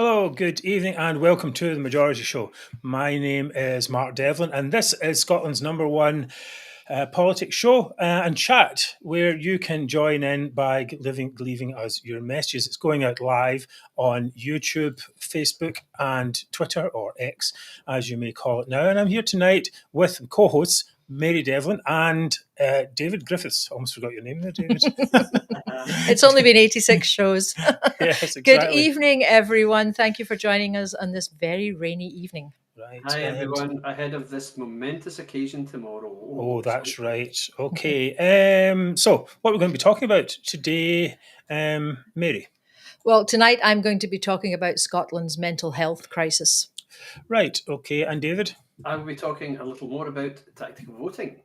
Hello, good evening, and welcome to the Majority Show. My name is Mark Devlin, and this is Scotland's number one politics show and chat, where you can join in by leaving us your messages. It's going out live on YouTube, Facebook, and Twitter, or X, as you may call it now. And I'm here tonight with co-hosts Mary Devlin and David Griffiths. Almost forgot your name there, David. It's only been 86 shows. Yes, exactly. Good evening, everyone. Thank you for joining us on this very rainy evening. Right. Hi, everyone. Ahead of this momentous occasion tomorrow. Oh, that's right. Okay. So, what we're going to be talking about today, Mary? Well, tonight I'm going to be talking about Scotland's mental health crisis. Right. Okay. And David? I will be talking a little more about tactical voting.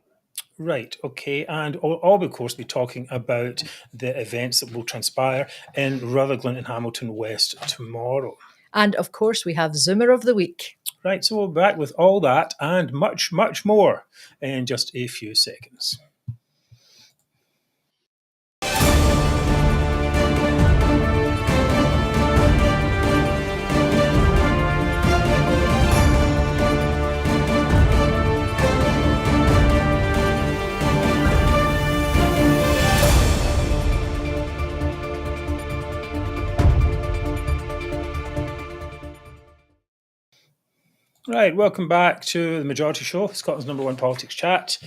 Right, okay, and I'll of course be talking about the events that will transpire in Rutherglen and Hamilton West tomorrow. And of course we have Zoomer of the Week. Right, so we'll be back with all that and much, much more in just a few seconds. Right, welcome back to the Majority Show, Scotland's number one politics chat.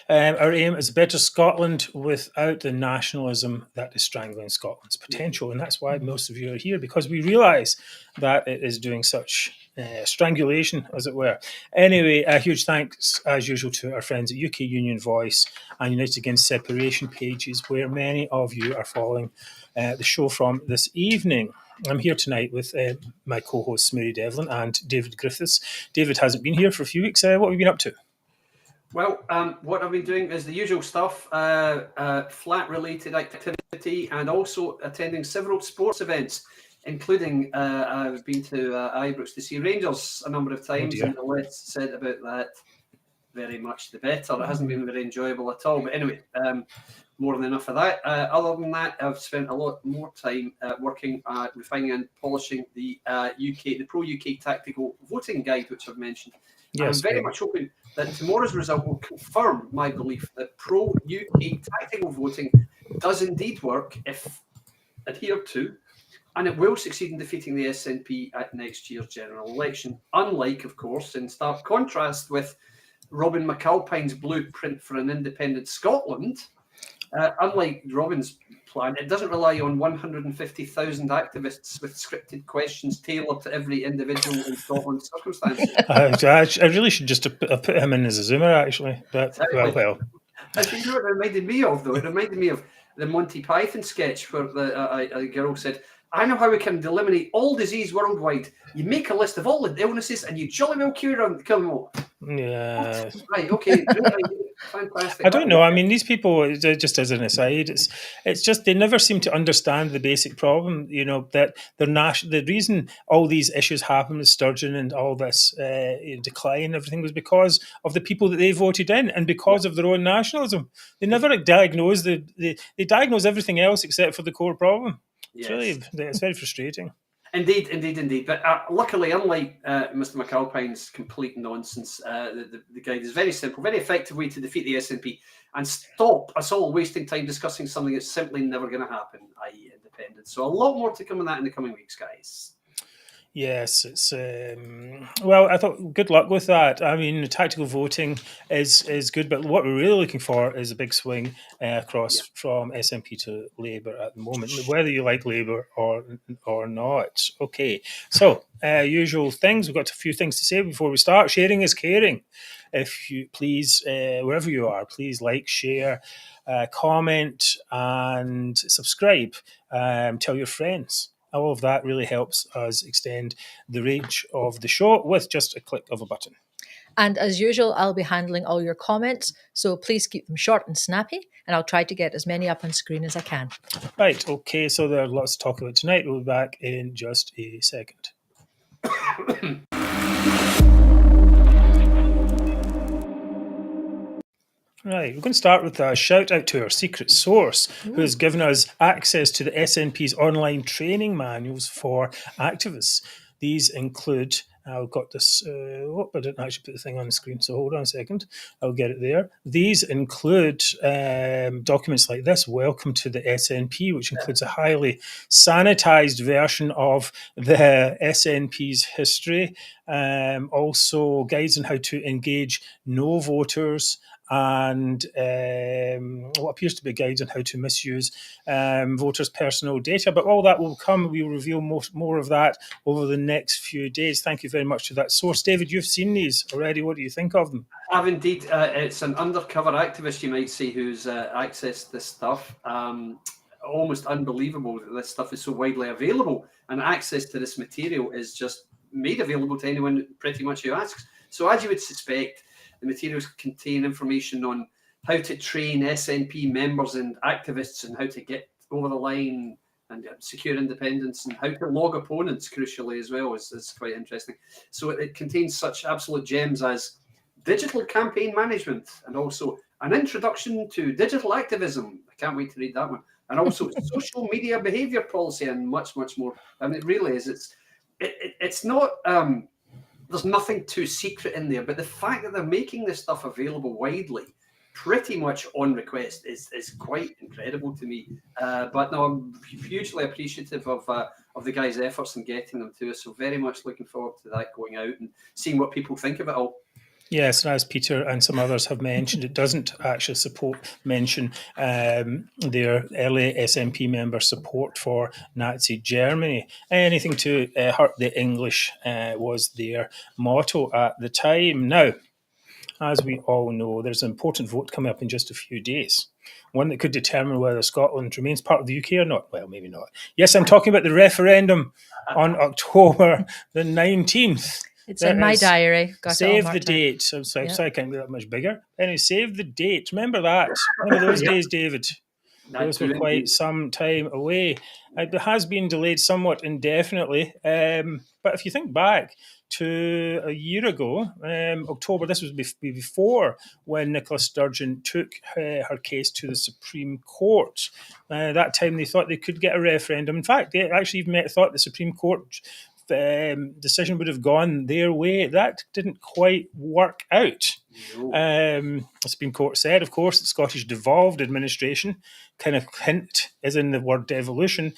Our aim is a better Scotland without the nationalism that is strangling Scotland's potential. And that's why most of you are here, because we realise that it is doing such strangulation, as it were. Anyway, a huge thanks, as usual, to our friends at UK Union Voice and United Against Separation pages, where many of you are following the show from this evening. I'm here tonight with my co-hosts Mary Devlin and David Griffiths. David hasn't been here for a few weeks. What have you been up to? Well, what I've been doing is the usual stuff, flat-related activity, and also attending several sports events, including I've been to Ibrox to see Rangers a number of times, and the less said about that, very much the better. It hasn't been very enjoyable at all. But anyway, more than enough of that. Other than that, I've spent a lot more time working at refining and polishing the pro-UK tactical voting guide, which I've mentioned. Yes, I'm very much hoping that tomorrow's result will confirm my belief that pro-UK tactical voting does indeed work if adhered to, and it will succeed in defeating the SNP at next year's general election. Unlike, of course, in stark contrast with Robin McAlpine's blueprint for an independent Scotland, unlike Robin's plan, it doesn't rely on 150,000 activists with scripted questions tailored to every individual in Scotland's circumstances. I really should just have put him in as a Zoomer, actually. But, well. I think what it reminded me of, though, it reminded me of the Monty Python sketch where a girl said, "I know how we can eliminate all disease worldwide. You make a list of all the illnesses and you jolly well kill them all." Yeah. Right, okay. Fantastic. I don't know. I mean, these people, just as an aside, it's just they never seem to understand the basic problem, that the reason all these issues happen with Sturgeon and all this decline and everything was because of the people that they voted in and because of their own nationalism. They never diagnose they diagnose everything else except for the core problem. Yes. It's very frustrating. Indeed. But luckily, unlike Mr. McAlpine's complete nonsense, the guide is very simple, very effective way to defeat the SNP and stop us all wasting time discussing something that's simply never going to happen, i.e. independence. So a lot more to come on that in the coming weeks, guys. Yes, it's well. I thought good luck with that. I mean, tactical voting is good, but what we're really looking for is a big swing across from SNP to Labour at the moment, whether you like Labour or not. Okay, so usual things. We've got a few things to say before we start. Sharing is caring. If you please, wherever you are, please like, share, comment, and subscribe. Tell your friends. All of that really helps us extend the reach of the show with just a click of a button. And as usual, I'll be handling all your comments, so please keep them short and snappy, and I'll try to get as many up on screen as I can. Right, okay, so there's lots to talk about tonight. We'll be back in just a second. Right, we're going to start with a shout out to our secret source who has given us access to the SNP's online training manuals for activists. These include, I've got this, I didn't actually put the thing on the screen, so hold on a second, I'll get it there. These include documents like this, Welcome to the SNP, which includes a highly sanitized version of the SNP's history, also guides on how to engage no voters, and what appears to be guides on how to misuse voters' personal data. But all that will come. We will reveal more of that over the next few days. Thank you very much to that source. David, you've seen these already. What do you think of them? I've indeed. It's an undercover activist, you might say, who's accessed this stuff. Almost unbelievable that this stuff is so widely available, and access to this material is just made available to anyone pretty much who asks. So as you would suspect, the materials contain information on how to train SNP members and activists and how to get over the line and secure independence, and how to log opponents, crucially, as well, is quite interesting. So it contains such absolute gems as digital campaign management, and also an introduction to digital activism. I can't wait to read that one. And also social media behavior policy, and much, much more. I mean, it really is. It's not... there's nothing too secret in there, but the fact that they're making this stuff available widely, pretty much on request, is quite incredible to me. But no, I'm hugely appreciative of the guys' efforts in getting them to us. So very much looking forward to that going out and seeing what people think of it all. Yes, and as Peter and some others have mentioned, it doesn't actually mention their early SNP member support for Nazi Germany. Anything to hurt the English was their motto at the time. Now, as we all know, there's an important vote coming up in just a few days. One that could determine whether Scotland remains part of the UK or not. Well, maybe not. Yes, I'm talking about the referendum on October the 19th. It's in my diary. Got save the date. So I can't be that much bigger. Anyway, save the date. Remember that. Remember those days, David? Those were quite some time away. It has been delayed somewhat indefinitely. But if you think back to a year ago, October, this was before when Nicola Sturgeon took her case to the Supreme Court. That time they thought they could get a referendum. In fact, they actually even thought the Supreme Court decision would have gone their way. That didn't quite work out. No. The Supreme Court said, of course, the Scottish devolved administration, kind of hint is in the word devolution,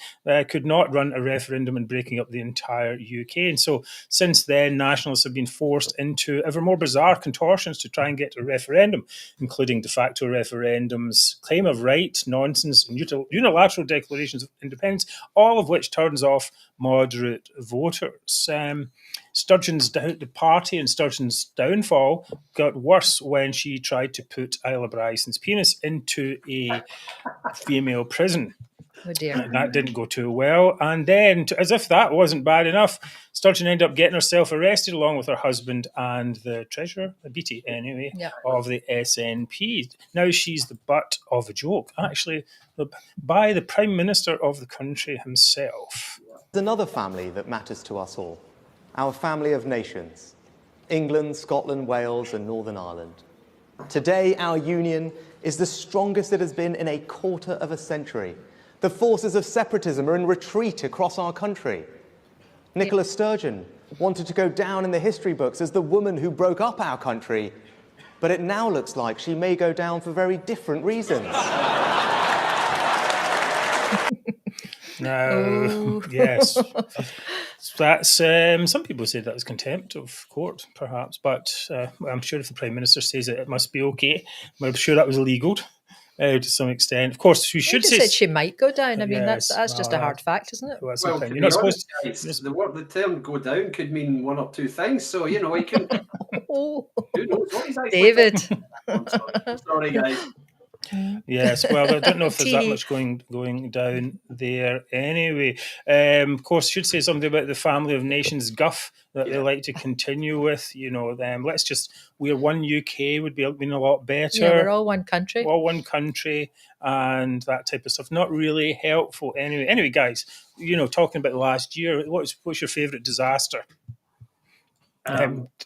could not run a referendum and breaking up the entire UK. And so since then, nationalists have been forced into ever more bizarre contortions to try and get a referendum, including de facto referendums, claim of right, nonsense, and unilateral declarations of independence, all of which turns off moderate voters. The party and Sturgeon's downfall got worse when she tried to put Isla Bryson's penis into a female prison. Oh dear. That didn't go too well. And then, as if that wasn't bad enough, Sturgeon ended up getting herself arrested along with her husband and the treasurer, Beattie anyway, of the SNP. Now she's the butt of a joke, actually, by the Prime Minister of the country himself. There's another family that matters to us all. Our family of nations, England, Scotland, Wales and Northern Ireland. Today, our union is the strongest it has been in a quarter of a century. The forces of separatism are in retreat across our country. Nicola Sturgeon wanted to go down in the history books as the woman who broke up our country, but it now looks like she may go down for very different reasons. No, yes. That's some people say that was contempt of court, perhaps, but I'm sure if the Prime Minister says it must be okay. I'm sure that was illegal to some extent. Of course, we should say said she might go down. I mean, yes, that's just a hard fact, isn't it? Well, you're not supposed to. The term "go down" could mean one or two things. So you know, you can. Who knows what he's actually David. I'm sorry, guys. Yes, well, I don't know if there's that much going down there anyway. Of course, should say something about the family of nations guff that they like to continue with. You know, we're one UK would be been a lot better. Yeah, we're all one country. All one country and that type of stuff. Not really helpful anyway. Anyway, guys, you know, talking about last year, what's your favourite disaster?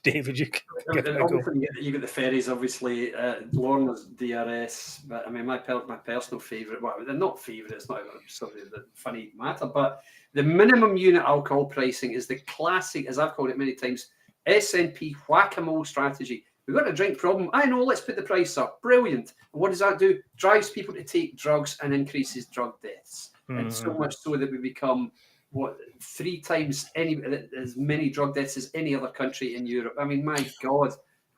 David, you can give it a go. Obviously, you get the ferries. Obviously, Lorna's DRS. But I mean, my personal favourite. Well, they're not favourite. It's not sort of the funny matter. But the minimum unit alcohol pricing is the classic, as I've called it many times, SNP whack-a-mole strategy. We've got a drink problem. I know. Let's put the price up. Brilliant. And what does that do? Drives people to take drugs and increases drug deaths. And so much so that we become 3 times as many drug deaths as any other country in Europe. I mean, my God,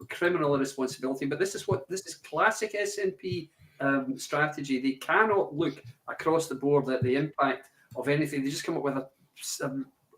criminal irresponsibility. But this is classic SNP strategy. They cannot look across the board at the impact of anything. They just come up with a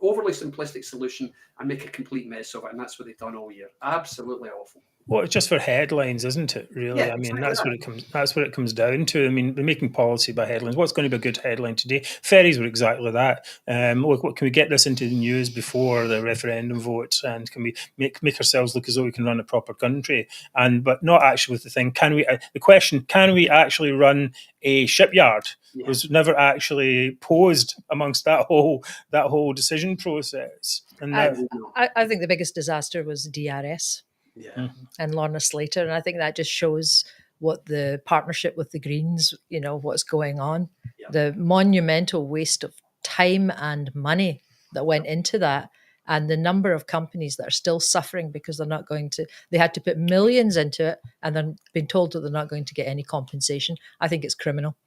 overly simplistic solution and make a complete mess of it. And that's what they've done all year. Absolutely awful. Well, it's just for headlines, isn't it? Really, Yeah, I mean, exactly that's what it comes down to. I mean, they're making policy by headlines. What's going to be a good headline today? Ferries were exactly that. What can we get this into the news before the referendum vote, and can we make ourselves look as though we can run a proper country? But not actually with the thing. Can we? The question: can we actually run a shipyard? Yeah. Was never actually posed amongst that whole decision process. And I think the biggest disaster was DRS. Yeah. And Lorna Slater. And I think that just shows what the partnership with the Greens, what's going on. Yeah. The monumental waste of time and money that went into that, and the number of companies that are still suffering because they had to put millions into it and then been told that they're not going to get any compensation. I think it's criminal.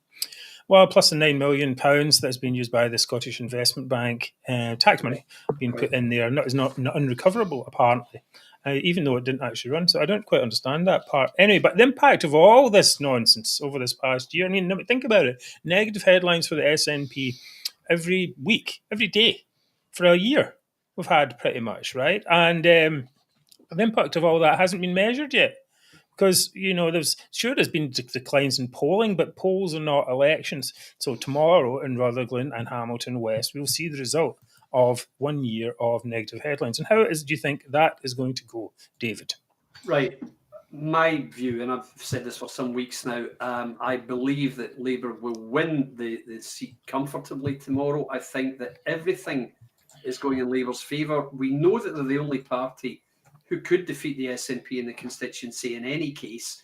Well, plus the £9 million that's been used by the Scottish Investment Bank, tax money being put in there, is not unrecoverable, apparently. Even though it didn't actually run. So I don't quite understand that part. Anyway, but the impact of all this nonsense over this past year, I mean, think about it. Negative headlines for the SNP every week, every day, for a year we've had pretty much, right? And the impact of all that hasn't been measured yet. Because, there's been declines in polling, but polls are not elections. So tomorrow in Rutherglen and Hamilton West, we'll see the result of 1 year of negative headlines. And how do you think that is going to go, David? Right. My view, and I've said this for some weeks now, I believe that Labour will win the seat comfortably tomorrow. I think that everything is going in Labour's favour. We know that they're the only party who could defeat the SNP in the constituency in any case.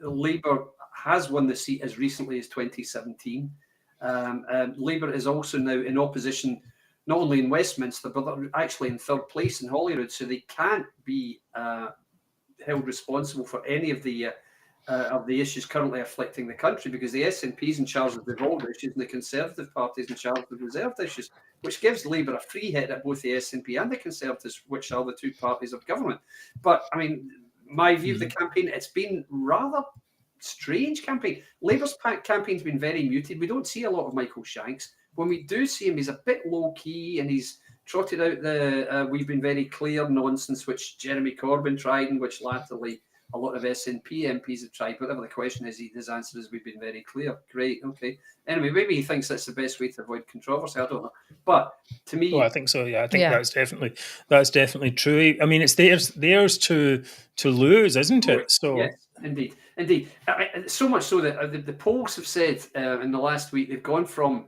Labour has won the seat as recently as 2017. Labour is also now in opposition, not only in Westminster, but they're actually in third place in Holyrood, so they can't be held responsible for any of the issues currently afflicting the country, because the SNP is in charge of the devolved issues and the Conservative Party is in charge of the reserved issues, which gives Labour a free hit at both the SNP and the Conservatives, which are the two parties of government. But, I mean, my view of the campaign, it's been rather strange campaign. Labour's campaign's been very muted. We don't see a lot of Michael Shanks. When we do see him, he's a bit low-key, and he's trotted out the we've been very clear nonsense, which Jeremy Corbyn tried and which latterly a lot of SNP MPs have tried. Whatever the question is, his answer is we've been very clear. Great, okay. Anyway, maybe he thinks that's the best way to avoid controversy. I don't know. But to me... Oh, I think so, yeah. I think that's definitely true. I mean, it's theirs to lose, isn't it? So yes, indeed. So much so that the polls have said in the last week they've gone from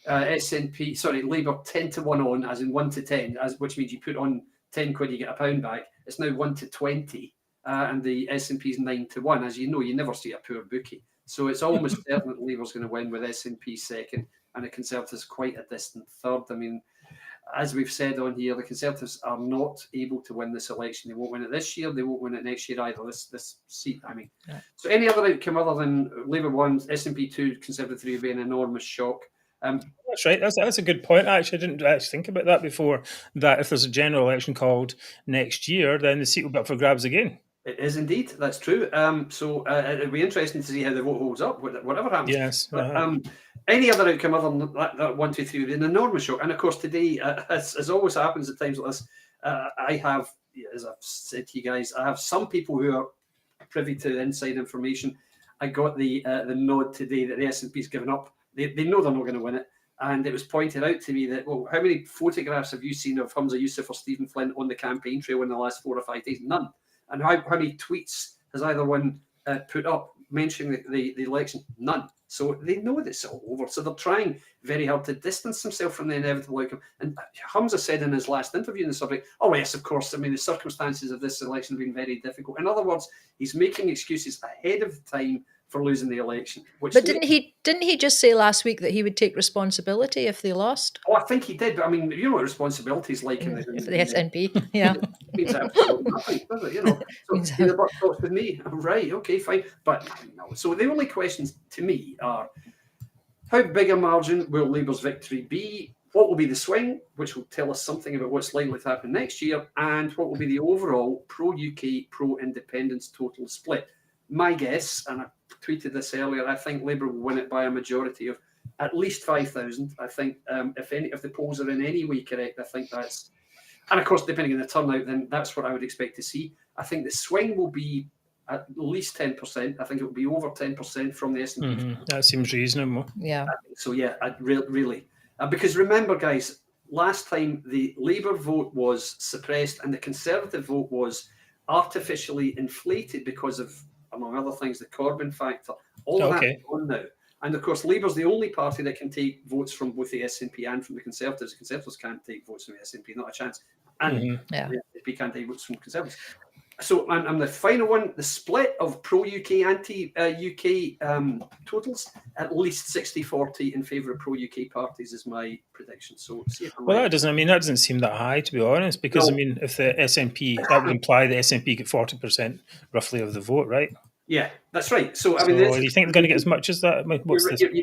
Labour 10 to 1 on, as in 1 to 10, which means you put on 10 quid, you get £1 back. It's now 1 to 20, and the SNP's 9 to 1. As you know, you never see a poor bookie. So it's almost certain that Labour's going to win, with SNP second and the Conservatives quite a distant third. I mean, as we've said on here, the Conservatives are not able to win this election. They won't win it this year. They won't win it next year either. This seat, I mean. Yeah. So any other outcome other than Labour 1, SNP 2, Conservative 3 would be an enormous shock. That's right. That's a good point. Actually, I didn't actually think about that before. That if there's a general election called next year, then the seat will be up for grabs again. It is indeed. That's true. So it'll be interesting to see how the vote holds up, whatever happens. Yes. But, any other outcome other than that 1, 2, 3 would be an enormous shock. And of course, today, as always happens at times like this, I have, as I've said to you guys, I have some people who are privy to inside information. I got the nod today that the SNP's given up. They know they're not going to win it. And it was pointed out to me that, well, how many photographs have you seen of Humza Yousaf or Stephen Flynn on the campaign trail in the last 4 or 5 days? None. And how many tweets has either one put up mentioning the election? None. So they know that it's all over. So they're trying very hard to distance themselves from the inevitable outcome. And Hamza said in his last interview in the subject, oh yes, of course, I mean, the circumstances of this election have been very difficult. In other words, he's making excuses ahead of time for losing the election. But didn't he just say last week that he would take responsibility if they lost? Oh, I think he did. But I mean, you know what responsibility is like in the SNP. Yeah. It means absolutely nothing, does it? You know, so the buck stops with me. Right, okay, fine. But no. So the only questions to me are, how big a margin will Labour's victory be? What will be the swing, which will tell us something about what's likely to happen next year? And what will be the overall pro-UK, pro-independence total split? My guess, and I tweeted this earlier, I think Labour will win it by a majority of at least 5,000. I think if the polls are in any way correct, I think that's, and of course, depending on the turnout, then that's what I would expect to see. I think the swing will be at least 10%. I think it will be over 10% from the SNP. That seems reasonable. Yeah. So yeah, really. Because remember, guys, last time the Labour vote was suppressed and the Conservative vote was artificially inflated because of, among other things, the Corbyn factor. All of that's gone now. And of course, Labour's the only party that can take votes from both the SNP and from the Conservatives. The Conservatives can't take votes from the SNP, not a chance. And the SNP can't take votes from Conservatives. So, and the final one, the split of pro-UK, anti-UK totals, at least 60-40 in favour of pro-UK parties is my prediction. So, that doesn't seem that high, to be honest, because, I mean, if the SNP, that would imply the SNP get 40% roughly of the vote, right? Yeah, that's right. So, I mean, do you think they're going to get as much as that?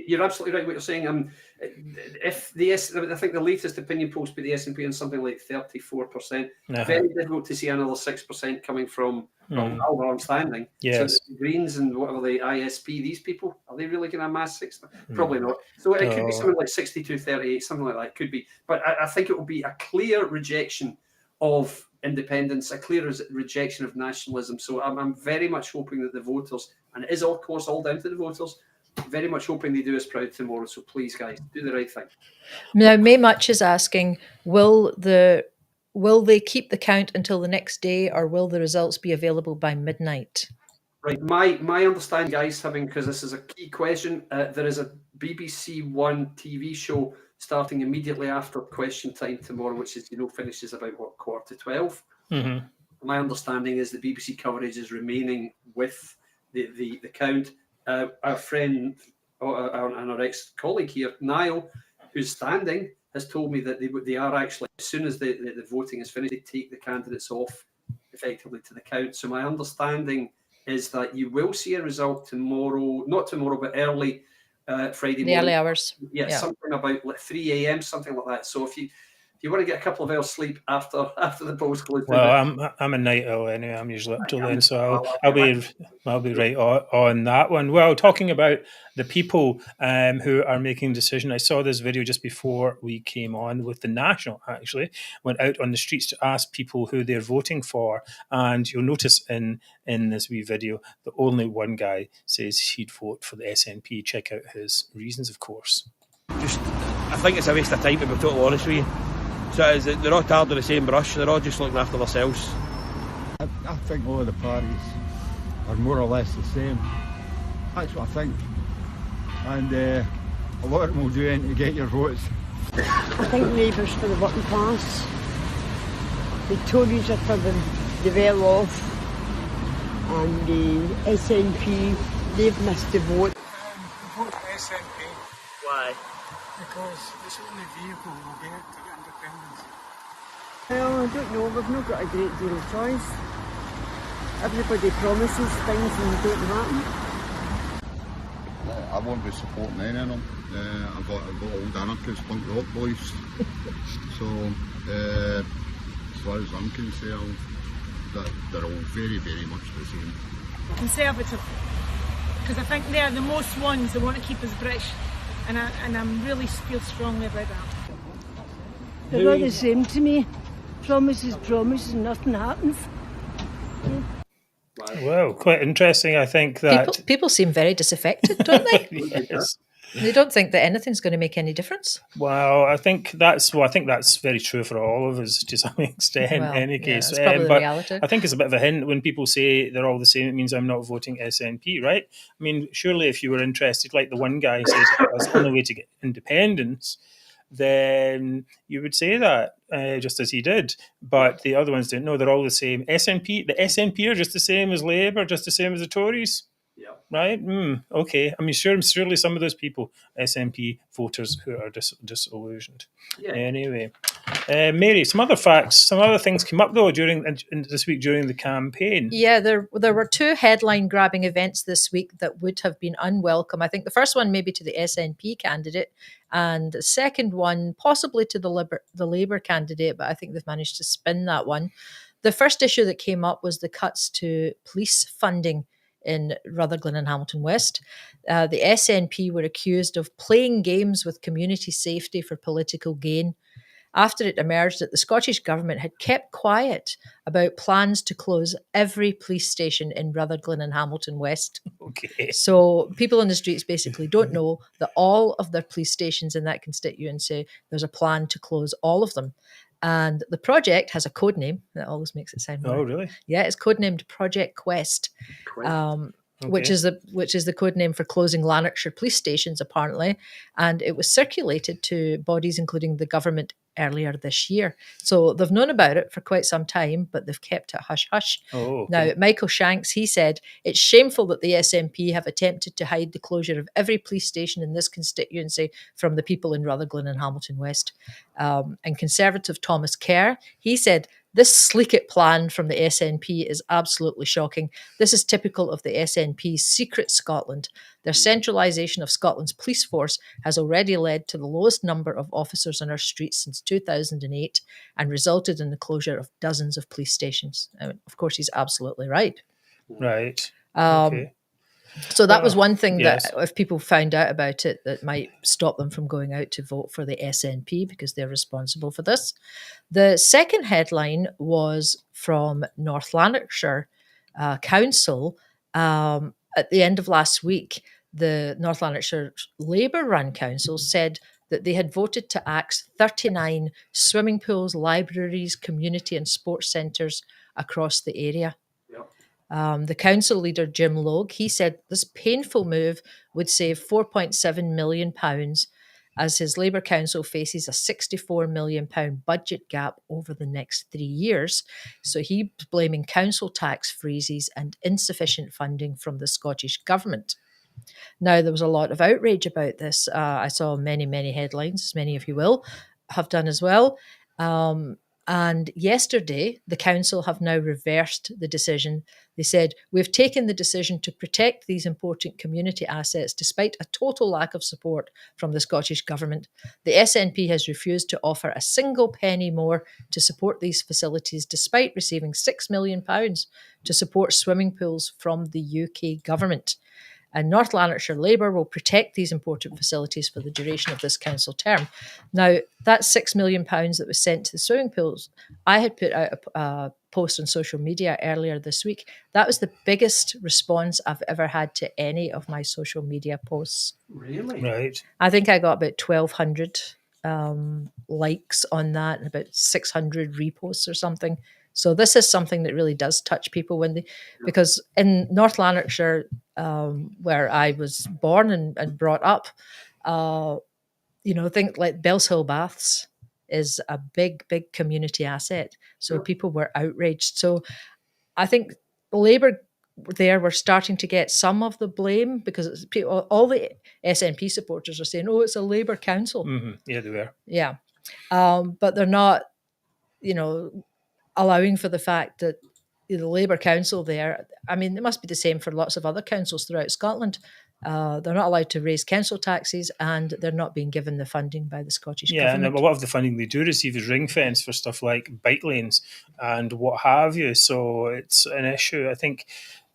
You're absolutely right what you're saying. If I think the latest opinion polls put the SNP on something like 34%. Very difficult to see another 6% coming from our understanding. Yes. So the Greens and whatever the ISP, these people, are they really going to amass 6? Probably not. So it could be something like 62-38, something like that. Could be. But I think it will be a clear rejection of independence, a clear rejection of nationalism. So I'm very much hoping that the voters, and it is of course all down to the voters, very much hoping they do us proud tomorrow. So please, guys, do the right thing. Now, May Much is asking, will they keep the count until the next day, or will the results be available by midnight? Right, my understanding, guys, because this is a key question, there is a BBC One TV show starting immediately after question time tomorrow, which is, finishes about 11:45. My understanding is the BBC coverage is remaining with the count. Our friend and our ex-colleague here, Niall, who's standing, has told me that they are actually, as soon as the voting is finished, they take the candidates off effectively to the count. So my understanding is that you will see a result tomorrow, not tomorrow, but early Friday morning. The early hours. Yeah, something about 3 a.m., something like that. So if you want to get a couple of hours sleep after the polls close. Well, I'm a night owl anyway. I'm usually up till then, so I'll be right on that one. Well, talking about the people who are making a decision, I saw this video just before we came on with the National. Actually, went out on the streets to ask people who they're voting for, and you'll notice in this wee video that only one guy says he'd vote for the SNP. Check out his reasons, of course. I think it's a waste of time, to be totally honest with you. So they're all tarred with the same brush, they're all just looking after themselves. I think all of the parties are more or less the same. That's what I think. And a lot of them will do anything to get your votes. I think Labour's for the working class. The Tories are for the well-off. And the SNP, they've missed the vote. Vote for SNP. Why? Because it's the only vehicle we'll get to get independence. Well, I don't know, we've not got a great deal of choice. Everybody promises things and they don't happen. I won't be supporting any of them. I've got old anarchist punk rock boys. So, as far as I'm concerned, they're all very, very much the same. Conservative, because I think they're the most ones that want to keep us British, and I'm really feel strongly about that. They're all the same to me. Promises, nothing happens. Well, quite interesting. I think that people seem very disaffected, don't they? Yes. They don't think that anything's going to make any difference. Well, I think that's very true for all of us to some extent. In any case, it's probably the but reality. I think it's a bit of a hint when people say they're all the same. It means I'm not voting SNP, right? I mean, surely if you were interested, like the one guy says, that's the only way to get independence, then you would say that, just as he did. But the other ones didn't know. They're all the same. The SNP are just the same as Labour, just the same as the Tories. Yeah. Right? Okay. I mean, surely some of those people, SNP voters, who are disillusioned. Yeah. Anyway, Mary, some other facts, some other things came up though during this week during the campaign. Yeah, there were two headline-grabbing events this week that would have been unwelcome. I think the first one maybe to the SNP candidate, and the second one possibly to the Labour candidate, but I think they've managed to spin that one. The first issue that came up was the cuts to police funding in Rutherglen and Hamilton West. The SNP were accused of playing games with community safety for political gain, after it emerged that the Scottish Government had kept quiet about plans to close every police station in Rutherglen and Hamilton West. Okay. So people on the streets basically don't know that all of their police stations in that constituency, there's a plan to close all of them. And the project has a code name. That always makes it sound more. Oh, really? Yeah, it's codenamed Project Quest. Which is the code name for closing Lanarkshire police stations, apparently, and it was circulated to bodies including the government earlier this year. So they've known about it for quite some time, but they've kept it hush-hush. Oh, okay. Now, Michael Shanks, he said, it's shameful that the SNP have attempted to hide the closure of every police station in this constituency from the people in Rutherglen and Hamilton West. And Conservative Thomas Kerr, he said, this sleek-it plan from the SNP is absolutely shocking. This is typical of the SNP's secret Scotland. Their centralisation of Scotland's police force has already led to the lowest number of officers on our streets since 2008 and resulted in the closure of dozens of police stations. I mean, of course, he's absolutely right. Right. Okay. So that was one thing yes. that if people found out about it, that might stop them from going out to vote for the SNP because they're responsible for this. The second headline was from North Lanarkshire Council. At the end of last week, the North Lanarkshire Labour-run council said that they had voted to axe 39 swimming pools, libraries, community and sports centres across the area. The council leader, Jim Logue, he said this painful move would save £4.7 million as his Labour council faces a £64 million budget gap over the next 3 years. So he's blaming council tax freezes and insufficient funding from the Scottish Government. Now, there was a lot of outrage about this. I saw many, many headlines, as many of you will have done as well. And yesterday, the council have now reversed the decision. They said, we've taken the decision to protect these important community assets despite a total lack of support from the Scottish Government. The SNP has refused to offer a single penny more to support these facilities despite receiving £6 million to support swimming pools from the UK Government. And North Lanarkshire Labour will protect these important facilities for the duration of this council term. Now, that £6 million that was sent to the swimming pools, I had put out a post on social media earlier this week. That was the biggest response I've ever had to any of my social media posts. Really? Right. I think I got about 1,200 likes on that and about 600 reposts or something. So this is something that really does touch people because in North Lanarkshire, where I was born and brought up, think like Bellshill Baths is a big, big community asset. So people were outraged. So I think Labour there were starting to get some of the blame because all the SNP supporters are saying, oh, it's a Labour council. Mm-hmm. Yeah, they were. Yeah. But they're not, allowing for the fact that the Labour council there, I mean, it must be the same for lots of other councils throughout Scotland. They're not allowed to raise council taxes and they're not being given the funding by the Scottish Government. Yeah, and a lot of the funding they do receive is ring fence for stuff like bike lanes and what have you. So it's an issue. I think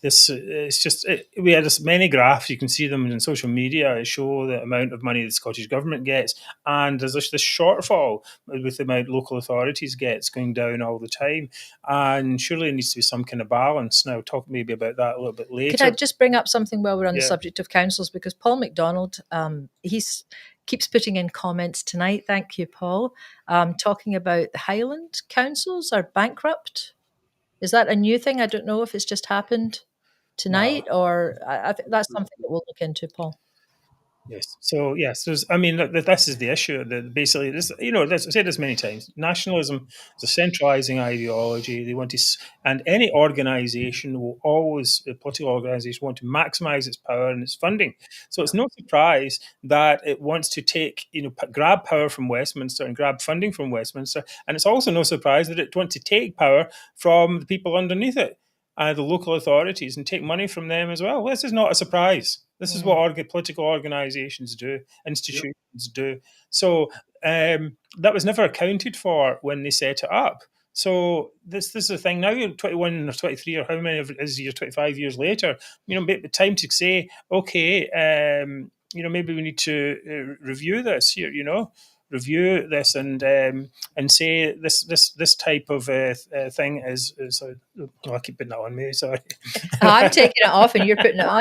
we had many graphs. You can see them in social media. Show the amount of money the Scottish Government gets, and there's this shortfall with the amount local authorities gets going down all the time. And surely there needs to be some kind of balance. Now, talk maybe about that a little bit later. Could I just bring up something while we're on the subject of councils? Because Paul MacDonald, keeps putting in comments tonight. Thank you, Paul. Talking about the Highland councils are bankrupt. Is that a new thing? I don't know if it's just happened tonight, or I think that's something that we'll look into, Paul. Yes. So yes, this is the issue. Basically, I've said this many times. Nationalism is a centralising ideology. They want to, and any organisation will always, a political organisation, want to maximise its power and its funding. So it's no surprise that it wants to take, grab power from Westminster and grab funding from Westminster, and it's also no surprise that it wants to take power from the people underneath it, the local authorities, and take money from them as well. This is not a surprise. This is what political organisations do, institutions do. So that was never accounted for when they set it up. So this is the thing now. You're 21 or 23, or how many of it is you're 25 years later. Time to say, okay, maybe we need to review this here. Review this and say this type of thing is I keep putting that on me. Sorry, I'm taking it off and you're putting it on.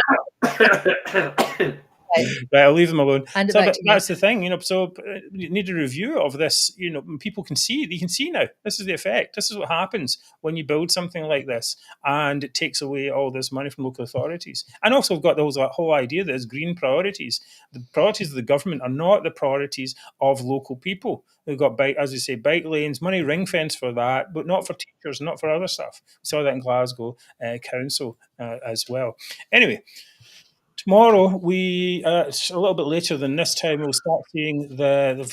Right, I'll leave them alone. That's the thing, So you need a review of this. People can see. They can see now. This is the effect. This is what happens when you build something like this, and it takes away all this money from local authorities. And also, we've got that whole idea that it's green priorities. The priorities of the government are not the priorities of local people. We've got bike lanes, money ring fence for that, but not for teachers, not for other stuff. We saw that in Glasgow Council as well. Anyway. Tomorrow, it's a little bit later than this time, we'll start seeing the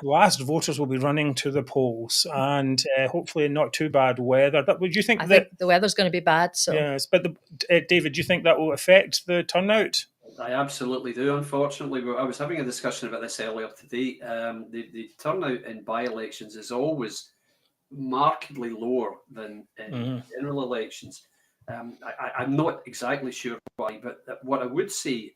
last voters will be running to the polls, and hopefully not too bad weather. But would you think I think the weather's going to be bad? So yes, but David, do you think that will affect the turnout? I absolutely do. Unfortunately, I was having a discussion about this earlier today. The turnout in by-elections is always markedly lower than in general elections. I'm not exactly sure why, but what I would say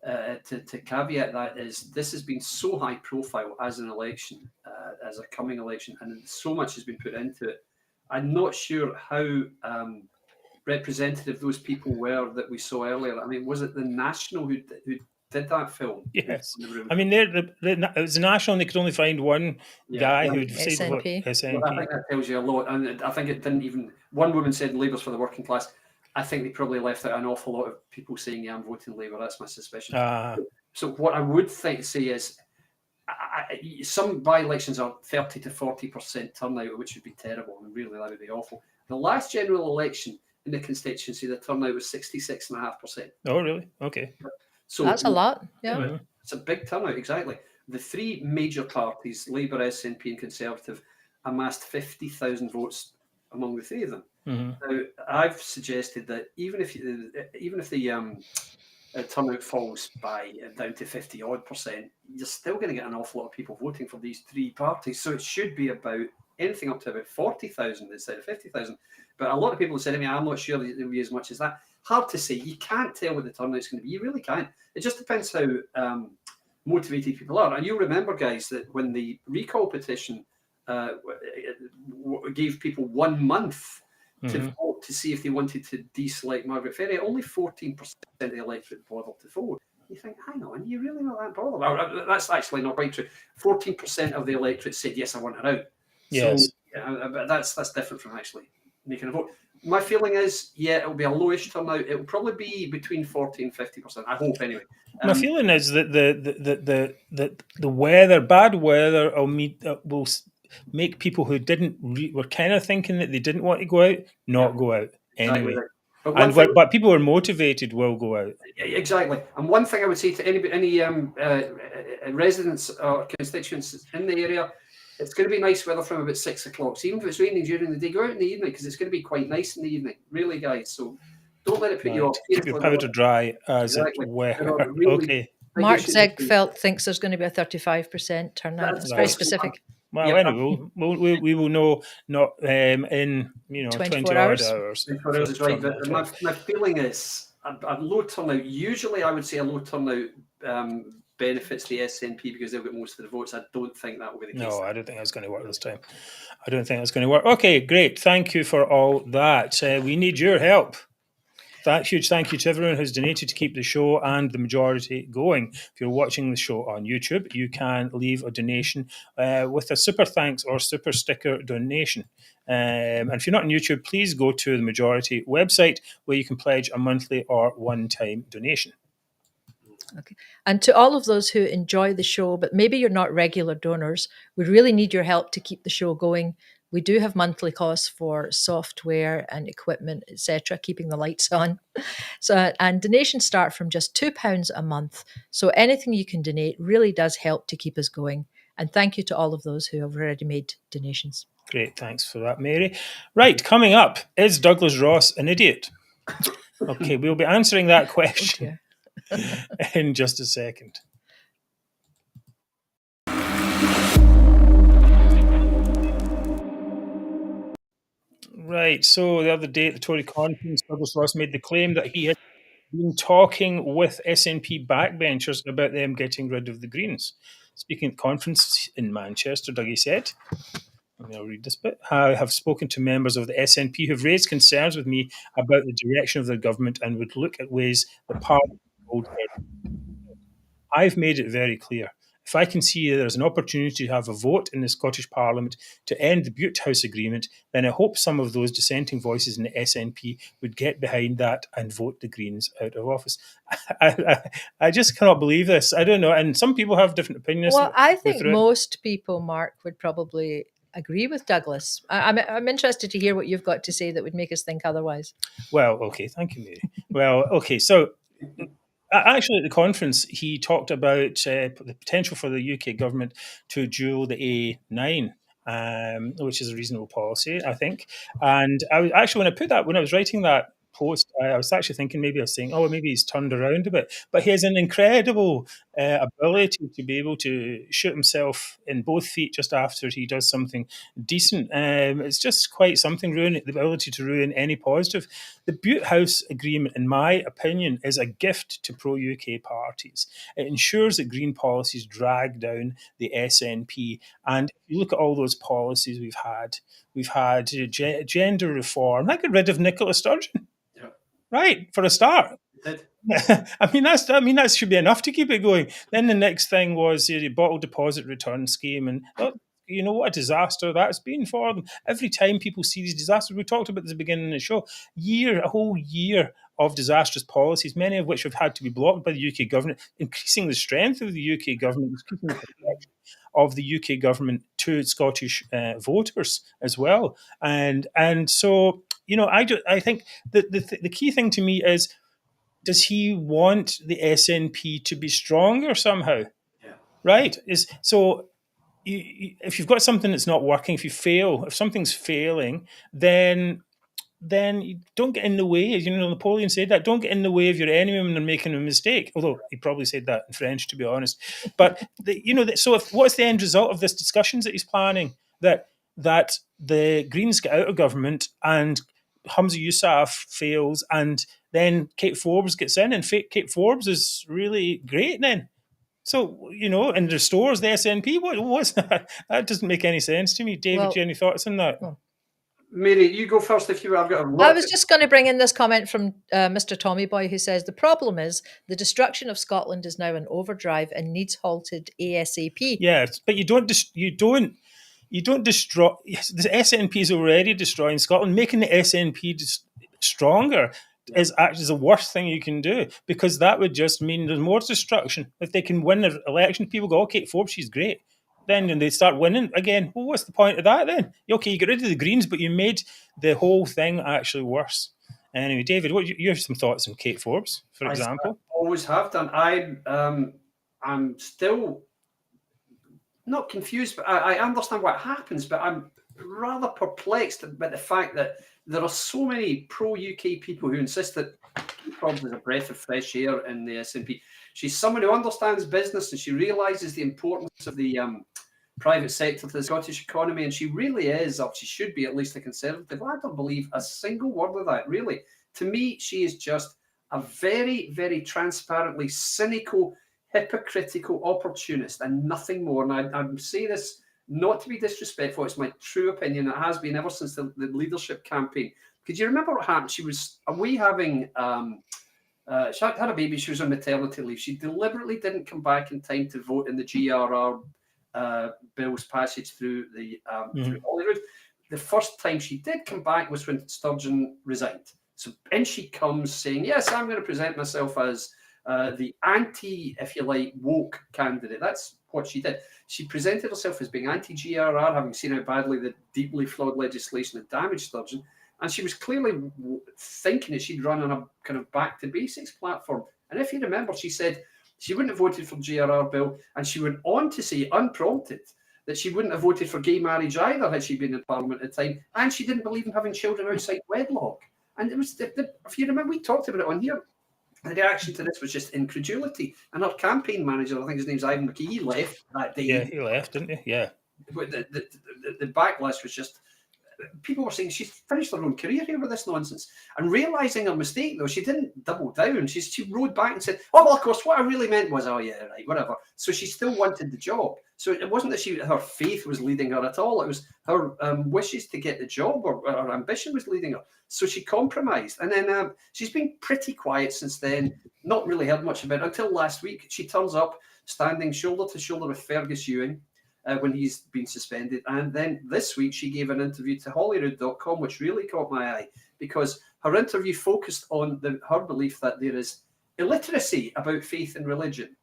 to caveat that is this has been so high profile as an election, as a coming election, and so much has been put into it. I'm not sure how representative those people were that we saw earlier. I mean, was it the National who did that film? Yes. I mean, it was the National, and they could only find one guy who'd said SNP. Well, I think that tells you a lot. And I think it didn't even... One woman said Labour's for the working class. I think they probably left out an awful lot of people saying, yeah, I'm voting Labour. That's my suspicion. So what I would say is some by-elections are 30 to 40% turnout, which would be terrible. And really, that would be awful. The last general election in the constituency, the turnout was 66.5%. Oh, really? Okay. So that's a lot. Yeah. It's a big turnout, exactly. The three major parties, Labour, SNP and Conservative, amassed 50,000 votes among the three of them. Now, I've suggested that even if the turnout falls by down to 50-odd%, you're still going to get an awful lot of people voting for these three parties. So it should be about anything up to about 40,000 instead of 50,000. But a lot of people have said to me, I'm not sure there'll be as much as that. Hard to say. You can't tell what the turnout's going to be. You really can't. It just depends how motivated people are. And you'll remember, guys, that when the recall petition gave people 1 month to vote to see if they wanted to deselect Margaret Ferry, only 14% of the electorate bothered to vote. You think, hang on, you're really not that bothered? Well, that's actually not quite true. 14% of the electorate said, yes, I want her out. Yes. So, but that's different from actually making a vote. My feeling is, it'll be a lowish turnout. It'll probably be between 40 and 50%. I hope, anyway. My feeling is that the weather, bad weather, will make people who were kind of thinking that they didn't want to go out, not go out anyway. Exactly. But people who are motivated will go out. Exactly. And one thing I would say to any residents or constituents in the area, it's going to be nice weather from about 6 o'clock. So even if it's raining during the day, go out in the evening because it's going to be quite nice in the evening. Really, guys. So don't let it put you off. Keep your powder dry as it were. Really, okay. Mark Zegfeld thinks there's going to be a 35% turnout. That's very specific. Well, Yeah, anyway, we will know not in 24 20 hours. hours. 24 hours is right, from but that. my feeling is a low turnout. Usually, I would say a low turnout benefits the SNP because they've got most of the votes. I don't think that will be the case. No, I don't think that's going to work this time. I don't think that's going to work. Okay, great. Thank you for all that. We need your help. Huge thank you to everyone who's donated to keep the show and the majority going. If you're watching the show on YouTube, you can leave a donation with a super thanks or super sticker donation. And if you're not on YouTube, please go to the majority website where you can pledge a monthly or one-time donation. Okay. And to all of those who enjoy the show, but maybe you're not regular donors, we really need your help to keep the show going. We do have monthly costs for software and equipment, etc., keeping the lights on. And donations start from just £2 a month. So anything you can donate really does help to keep us going. And thank you to all of those who have already made donations. Great, thanks for that, Mary. Right, coming up, is Douglas Ross an idiot? Okay, we'll be answering that question in just a second. Right, so the other day at the Tory conference, Douglas Ross made the claim that he had been talking with SNP backbenchers about them getting rid of the Greens. Speaking at the conference in Manchester, Dougie said, I'll read this bit. I have spoken to members of the SNP who have raised concerns with me about the direction of the government and would look at ways the Parliament would hold it. I've made it very clear. If I can see there's an opportunity to have a vote in the Scottish Parliament to end the Butte House Agreement, then I hope some of those dissenting voices in the SNP would get behind that and vote the Greens out of office. I just cannot believe this. I don't know. And some people have different opinions. Well, I think most people, Mark, would probably agree with Douglas. I'm interested to hear what you've got to say that would make us think otherwise. Well, okay. Thank you, Mary. Well, okay. So actually, at the conference, he talked about the potential for the UK government to dual the A9, which is a reasonable policy, I think. And I was actually, when I was writing that post, I was actually thinking maybe I was saying, oh, maybe he's turned around a bit. But he has an incredible ability to be able to shoot himself in both feet just after he does something decent. It's just quite something, the ability to ruin any positive. The Butte House Agreement, in my opinion, is a gift to pro-UK parties. It ensures that Green policies drag down the SNP. And if you look at all those policies we've had gender reform. That got rid of Nicola Sturgeon. Yeah. Right, for a start. I mean, that should be enough to keep it going. Then the next thing was the bottle deposit return scheme. And you know what a disaster that's been for them. Every time people see these disasters, we talked about this at the beginning of the show, a whole year of disastrous policies, many of which have had to be blocked by the UK government, increasing the strength of the UK government, increasing the protection of the UK government to Scottish voters as well. And so, I think the key thing to me is, does he want the SNP to be stronger somehow? Yeah. Right? If you've got something that's not working, if something's failing, then you don't get in the way. Napoleon said that. Don't get in the way of your enemy when they're making a mistake. Although he probably said that in French, to be honest. But what's the end result of this discussions that he's planning? That the Greens get out of government and Humza Yousaf fails, and then Kate Forbes gets in, and Kate Forbes is really great then. So, and restores the SNP. What's that? That doesn't make any sense to me. David, do you have any thoughts on that? Mary, you go first if you have got a I was just going to bring in this comment from Mr. Tommy Boy, who says the problem is the destruction of Scotland is now in overdrive and needs halted ASAP. Yes, but you don't destroy. The SNP is already destroying Scotland. Making the SNP stronger is actually the worst thing you can do, because that would just mean there's more destruction. If they can win the election, people go, okay, Forbes, she's great. Then they start winning again. Well, what's the point of that then? Okay, you get rid of the Greens, but you made the whole thing actually worse. Anyway, David, you have some thoughts on Kate Forbes, for example? I always have done. I'm still not confused, but I understand what happens, but I'm rather perplexed about the fact that there are so many pro-UK people who insist that Kate Forbes is a breath of fresh air in the SNP. She's someone who understands business, and she realises the importance of the private sector to the Scottish economy, and she really is, or she should be at least, a Conservative. I don't believe a single word of that, really. To me, she is just a very, very transparently cynical, hypocritical opportunist and nothing more. And I say this not to be disrespectful, it's my true opinion. It has been ever since the leadership campaign. Could you remember what happened? She was away having, she had a baby, she was on maternity leave. She deliberately didn't come back in time to vote in the GRR bill's passage through through Holyrood. The first time she did come back was when Sturgeon resigned. So in she comes saying, yes, I'm going to present myself as the anti, if you like, woke candidate. That's what she did. She presented herself as being anti-GRR, having seen how badly the deeply flawed legislation had damaged Sturgeon. And she was clearly thinking that she'd run on a kind of back to basics platform. And if you remember, she said she wouldn't have voted for the GRR bill. And she went on to say, unprompted, that she wouldn't have voted for gay marriage either had she been in Parliament at the time. And she didn't believe in having children outside wedlock. And it was, if you remember, we talked about it on here. The reaction to this was just incredulity. And our campaign manager, I think his name's Ivan McKee, he left that day. Yeah, he left, didn't he? Yeah. But the backlash was just, people were saying she's finished her own career here with this nonsense. And realising her mistake, though, she didn't double down. She rode back and said, oh, well, of course, what I really meant was, oh, yeah, right, whatever. So she still wanted the job. So it wasn't that her faith was leading her at all. It was her wishes to get the job, or her ambition was leading her. So she compromised. And then she's been pretty quiet since then, not really heard much about it until last week. She turns up standing shoulder to shoulder with Fergus Ewing when he's been suspended. And then this week she gave an interview to Holyrood.com, which really caught my eye, because her interview focused on her belief that there is illiteracy about faith and religion.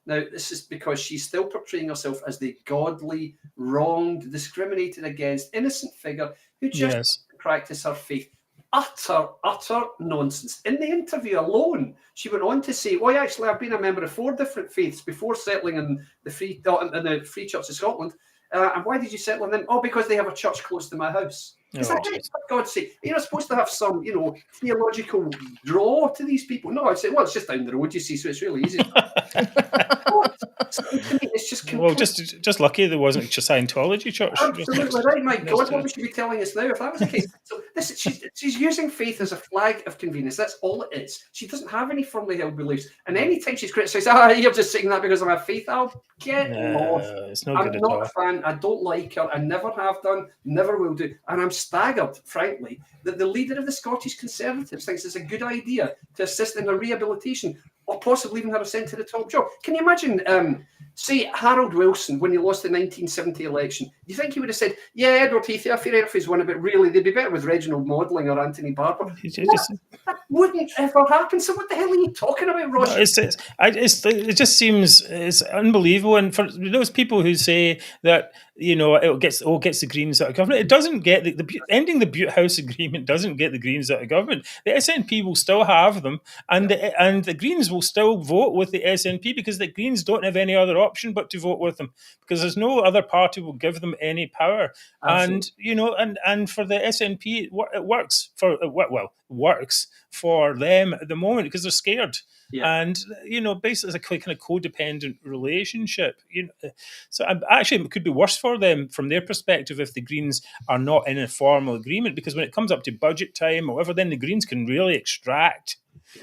Now, this is because she's still portraying herself as the godly, wronged, discriminated against, innocent figure who just practice her faith. Utter nonsense. In the interview alone, she went on to say, well, actually, I've been a member of 4 different faiths before settling in the Free Church of Scotland. And why did you settle in them? Oh, because they have a church close to my house. Is that it? For God's sake, you're not supposed to have some, theological draw to these people. No, I'd say, well, it's just down the road, you see, so it's really easy. It's just well, just lucky there wasn't a Scientology church. Absolutely right. My God, what would she be telling us now if that was the case? So she's using faith as a flag of convenience. That's all it is. She doesn't have any firmly held beliefs. And anytime she's criticised, you're just saying that because of my faith, I'll get lost. It's no good I'm not a fan. I don't like her. I never have done, never will do. And I'm staggered, frankly, that the leader of the Scottish Conservatives thinks it's a good idea to assist in her rehabilitation, or possibly even have her sent to the top job. Can you imagine, say, Harold Wilson, when he lost the 1970 election, do you think he would have said, yeah, Edward Heath, fair enough, he's won a bit, really, they'd be better with Reginald Modelling or Anthony Barber? That wouldn't ever happen. So what the hell are you talking about, Ross? No, it just seems it's unbelievable. And for those people who say that, it gets the Greens out of government, it doesn't get ending the Butte House Agreement doesn't get the Greens out of government. The SNP will still have them, and the Greens will still vote with the SNP, because the Greens don't have any other option but to vote with them, because there's no other party will give them any power. Absolutely. And for the SNP, it works works for them at the moment because they're scared. Yeah. And basically it's a kind of codependent relationship. So actually it could be worse for them from their perspective if the Greens are not in a formal agreement, because when it comes up to budget time or whatever, then the Greens can really extract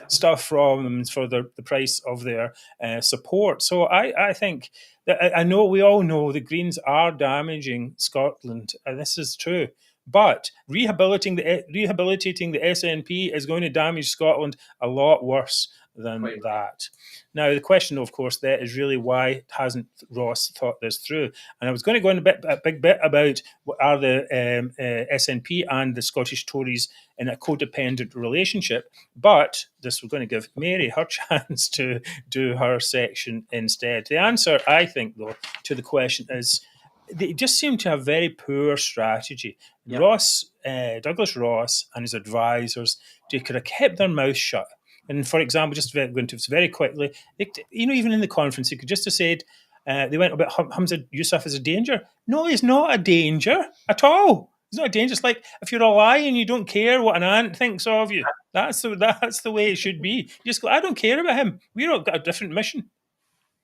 stuff from them for the price of their support. So I think that I know we all know the Greens are damaging Scotland, and this is true. But rehabilitating the SNP is going to damage Scotland a lot worse than that. Now, the question, of course, there is really why hasn't Ross thought this through? And I was going to go in a big bit about what are the SNP and the Scottish Tories in a codependent relationship, but we're going to give Mary her chance to do her section instead. The answer, I think, though, to the question is they just seem to have very poor strategy. Yep. Douglas Ross and his advisors, they could have kept their mouth shut. And for example, just going to very quickly, even in the conference, he could just have said, they went about Hamza Yousaf as a danger. No, he's not a danger at all. He's not a danger. It's like if you're a lion and you don't care what an ant thinks of you. That's the way it should be. You just go, I don't care about him. We've all got a different mission.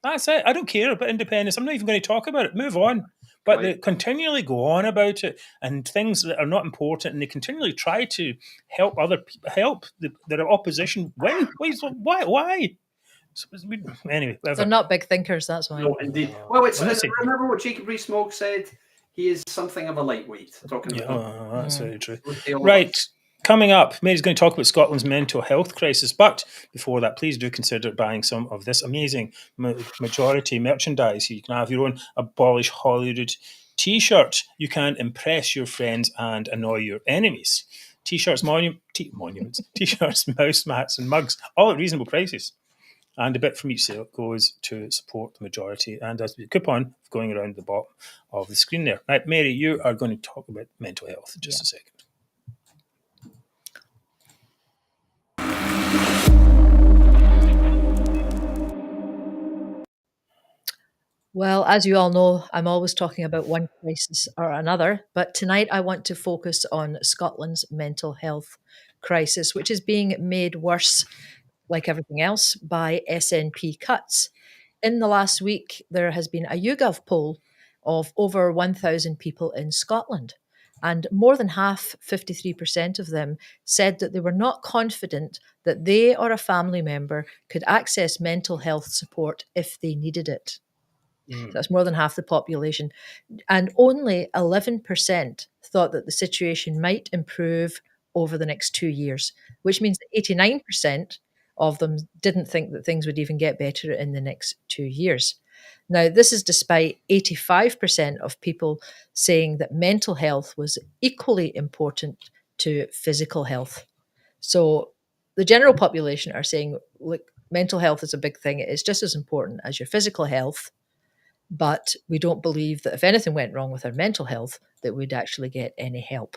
That's it. I don't care about independence. I'm not even going to talk about it. Move on. but they continually go on about it and things that are not important, and they continually try to help other people, help their opposition win. Why? So, anyway, They're not big thinkers, that's why. No, indeed. Well, remember what Jacob Rees-Mogg said? He is something of a lightweight. Talking about that's very true. Right. Coming up, Mary's going to talk about Scotland's mental health crisis. But before that, please do consider buying some of this amazing majority merchandise. You can have your own Abolish Holyrood T-shirt. You can impress your friends and annoy your enemies. T-shirts, monuments, T-shirts, mouse mats and mugs, all at reasonable prices. And a bit from each sale goes to support the majority. And there's a coupon going around the bottom of the screen there. Right, Mary, you are going to talk about mental health in just a second. Well, as you all know, I'm always talking about one crisis or another, but tonight I want to focus on Scotland's mental health crisis, which is being made worse, like everything else, by SNP cuts. In the last week, there has been a YouGov poll of over 1,000 people in Scotland, and more than half, 53% of them, said that they were not confident that they or a family member could access mental health support if they needed it. So that's more than half the population. And only 11% thought that the situation might improve over the next 2 years, which means that 89% of them didn't think that things would even get better in the next 2 years. Now, this is despite 85% of people saying that mental health was equally important to physical health. So the general population are saying, look, mental health is a big thing. It is just as important as your physical health. But we don't believe that if anything went wrong with our mental health, that we'd actually get any help.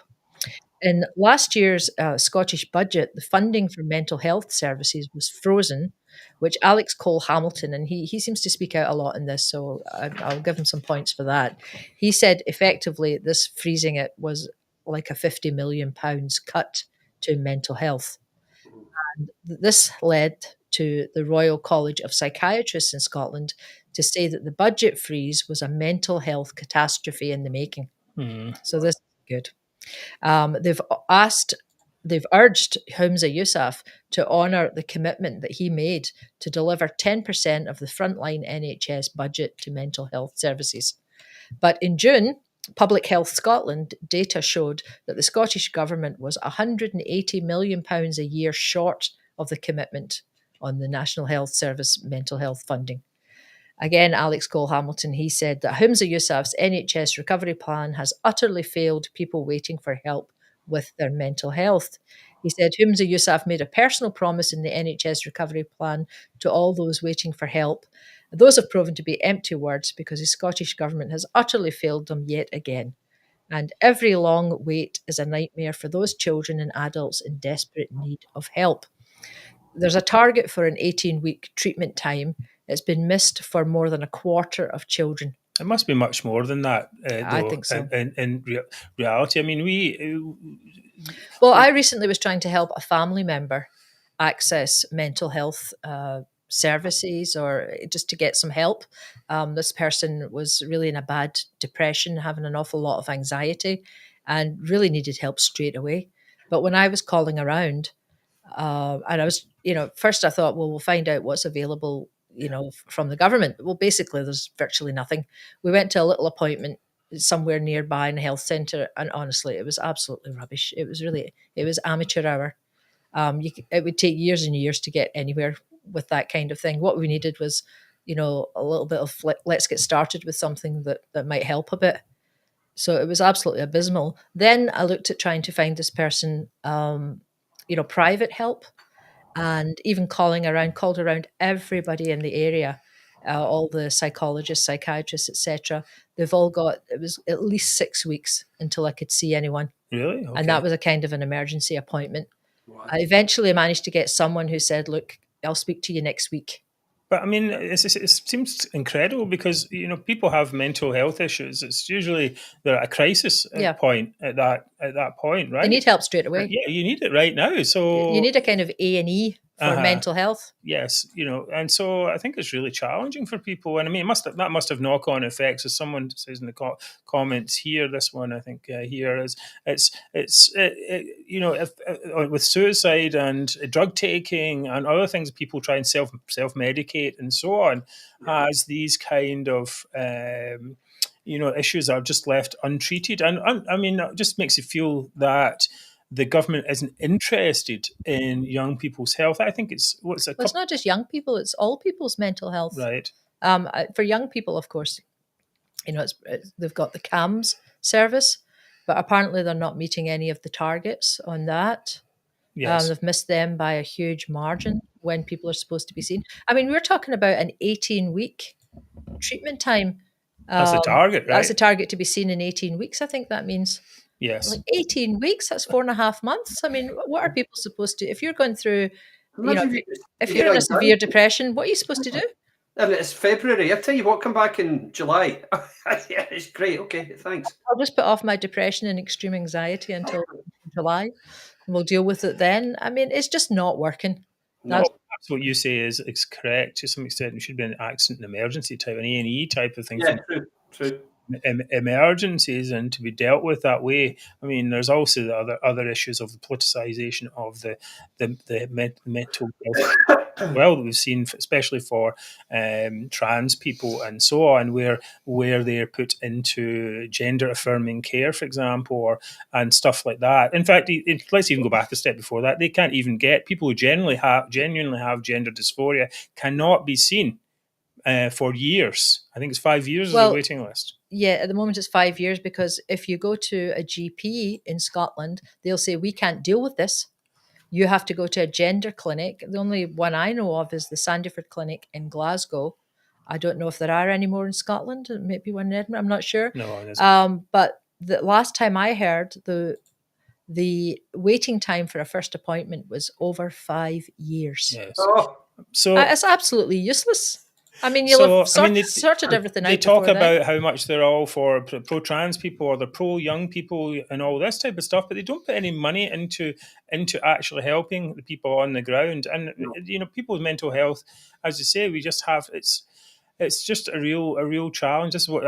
In last year's Scottish budget, the funding for mental health services was frozen, which Alex Cole-Hamilton, and he seems to speak out a lot in this, so I'll give him some points for that. He said effectively this freezing it was like a £50 million cut to mental health. And this led to the Royal College of Psychiatrists in Scotland to say that the budget freeze was a mental health catastrophe in the making. So this is good. They've urged Humza Yousaf to honour the commitment that he made to deliver 10% of the frontline NHS budget to mental health services. But in June, Public Health Scotland data showed that the Scottish Government was £180 million a year short of the commitment on the National Health Service mental health funding. Again, Alex Cole-Hamilton, he said that Humza Yousaf's NHS recovery plan has utterly failed people waiting for help with their mental health. He said Humza Yousaf made a personal promise in the NHS recovery plan to all those waiting for help. Those have proven to be empty words because the Scottish Government has utterly failed them yet again. And every long wait is a nightmare for those children and adults in desperate need of help. There's a target for an 18-week treatment time. It's been missed for more than a quarter of children. It must be much more than that, I think so. In reality, I mean, Well, I recently was trying to help a family member access mental health services or just to get some help. This person was really in a bad depression, having an awful lot of anxiety, and really needed help straight away. But when I was calling around, and I was, first I thought, well, we'll find out what's available from the government. Well, basically, there's virtually nothing. We went to a little appointment somewhere nearby in a health centre, and honestly, it was absolutely rubbish. It was amateur hour. It would take years and years to get anywhere with that kind of thing. What we needed was, a little bit of let's get started with something that might help a bit. So it was absolutely abysmal. Then I looked at trying to find this person, private help. And even called around everybody in the area, all the psychologists, psychiatrists, etc. They've all got, it was at least 6 weeks until I could see anyone. Really? Okay. And that was a kind of an emergency appointment. Wow. I eventually managed to get someone who said, look, I'll speak to you next week. But I mean, it seems incredible because, people have mental health issues. It's usually they're at a crisis point at that point, right? They need help straight away. Yeah, you need it right now. So you need a kind of A&E for mental health. Yes, and so I think it's really challenging for people. And I mean, that must have knock-on effects, as someone says in the comments here. This one, I think, here is if, with suicide and drug taking and other things, people try and self-medicate and so on, has these kind of issues are just left untreated. And I mean, it just makes you feel that the government isn't interested in young people's health. I think it's not just young people; it's all people's mental health. Right. For young people, of course, they've got the CAMS service, but apparently they're not meeting any of the targets on that. Yes. They've missed them by a huge margin when people are supposed to be seen. I mean, we're talking about an 18-week treatment time. That's the target, right? That's the target, to be seen in 18 weeks. I think that means. Yes. Like 18 weeks, that's 4.5 months. I mean, what are people supposed to, if you're going through, if you're in a severe depression, what are you supposed to do? And it's February. I tell you what, come back in July. Yeah, it's great. Okay, thanks. I'll just put off my depression and extreme anxiety until July, and we'll deal with it then. I mean, it's just not working. That's what you say is correct to some extent. It should be an accident and emergency type, an A&E type of thing. Yeah, true. Emergencies, and to be dealt with that way. I mean, there's also the other issues of the politicization of the mental health. Well, we've seen, especially for trans people and so on, where they're put into gender affirming care, for example, and stuff like that. In fact, let's even go back a step before that. They can't even get people who genuinely have gender dysphoria cannot be seen for years. I think it's 5 years as a waiting list. Yeah, at the moment it's 5 years, because if you go to a GP in Scotland, they'll say, we can't deal with this. You have to go to a gender clinic. The only one I know of is the Sandyford Clinic in Glasgow. I don't know if there are any more in Scotland. Maybe one in Edinburgh. I'm not sure. No, it isn't. But the last time I heard, the waiting time for a first appointment was over 5 years. Yes. So it's absolutely useless. I mean, you'll have sorted everything out. They talk about how much they're all for pro-trans people or they're pro-young people and all this type of stuff, but they don't put any money into actually helping the people on the ground. And people with mental health, as you say, we just have it's just a real challenge. This is what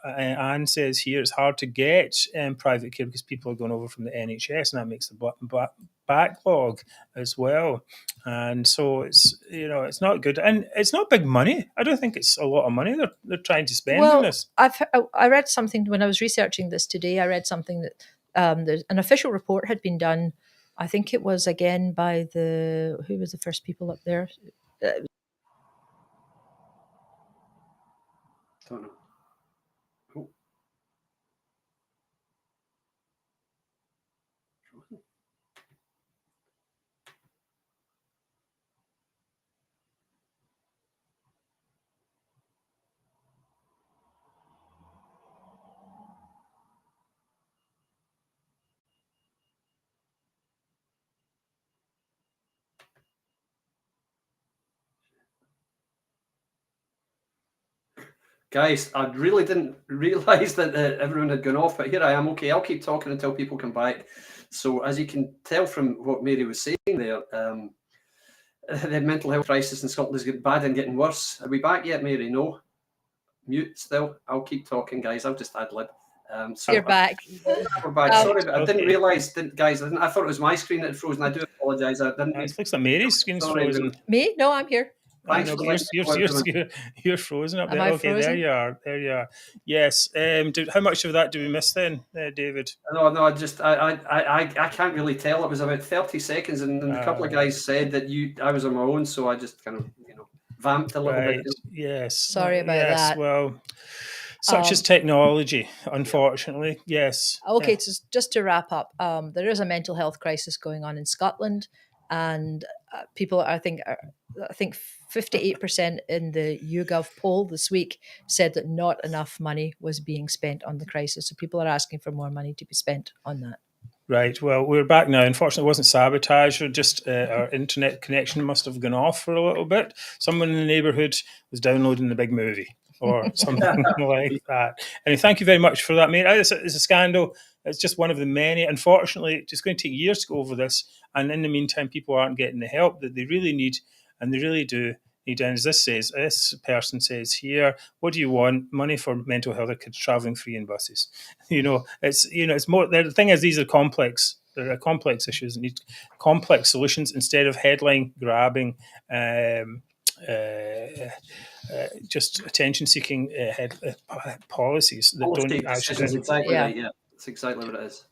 Anne says here. It's hard to get private care because people are going over from the NHS, and that makes the backlog as well. And so it's not good, and it's not big money. I don't think it's a lot of money they're trying to spend on this. I read something when I was researching this today. I read something that an official report had been done. I think it was again by who was the first people up there. Don't know. Oh. Guys, I really didn't realise that everyone had gone off, but here I am. Okay, I'll keep talking until people come back. So as you can tell from what Mary was saying there, the mental health crisis in Scotland is getting bad and getting worse. Are we back yet, Mary? No? Mute still? I'll keep talking, guys. I'll just ad-lib. You're back. We're back. Sorry, but I didn't realise, guys. I thought it was my screen that had frozen. I do apologise. I didn't. It looks like Mary's screen's frozen. Me? No, I'm here. Thanks. You're frozen up there. Okay, frozen? There you are. Yes. How much of that do we miss then, David? No. I can't really tell. It was about 30 seconds, and a couple of guys said that I was on my own, so I just kind of vamped a little bit. Yes. Sorry about that. Well, such is technology, unfortunately. Yes. Okay, so just to wrap up, there is a mental health crisis going on in Scotland, and people, I think 58% in the YouGov poll this week said that not enough money was being spent on the crisis. So people are asking for more money to be spent on that. Right. Well, we're back now. Unfortunately, it wasn't sabotage, or just our internet connection must have gone off for a little bit. Someone in the neighbourhood was downloading the big movie. or something like that. And thank you very much for that, mate. It's a scandal. It's just one of the many. Unfortunately, it's just going to take years to go over this. And in the meantime, people aren't getting the help that they really need, and they really do need. And as this person says here, what do you want? Money for mental health of kids travelling free in buses. It's more. The thing is, these are complex. There are complex issues that need complex solutions instead of headline grabbing. Just attention-seeking policies that don't actually. Exactly right. Yeah, that's exactly what it is.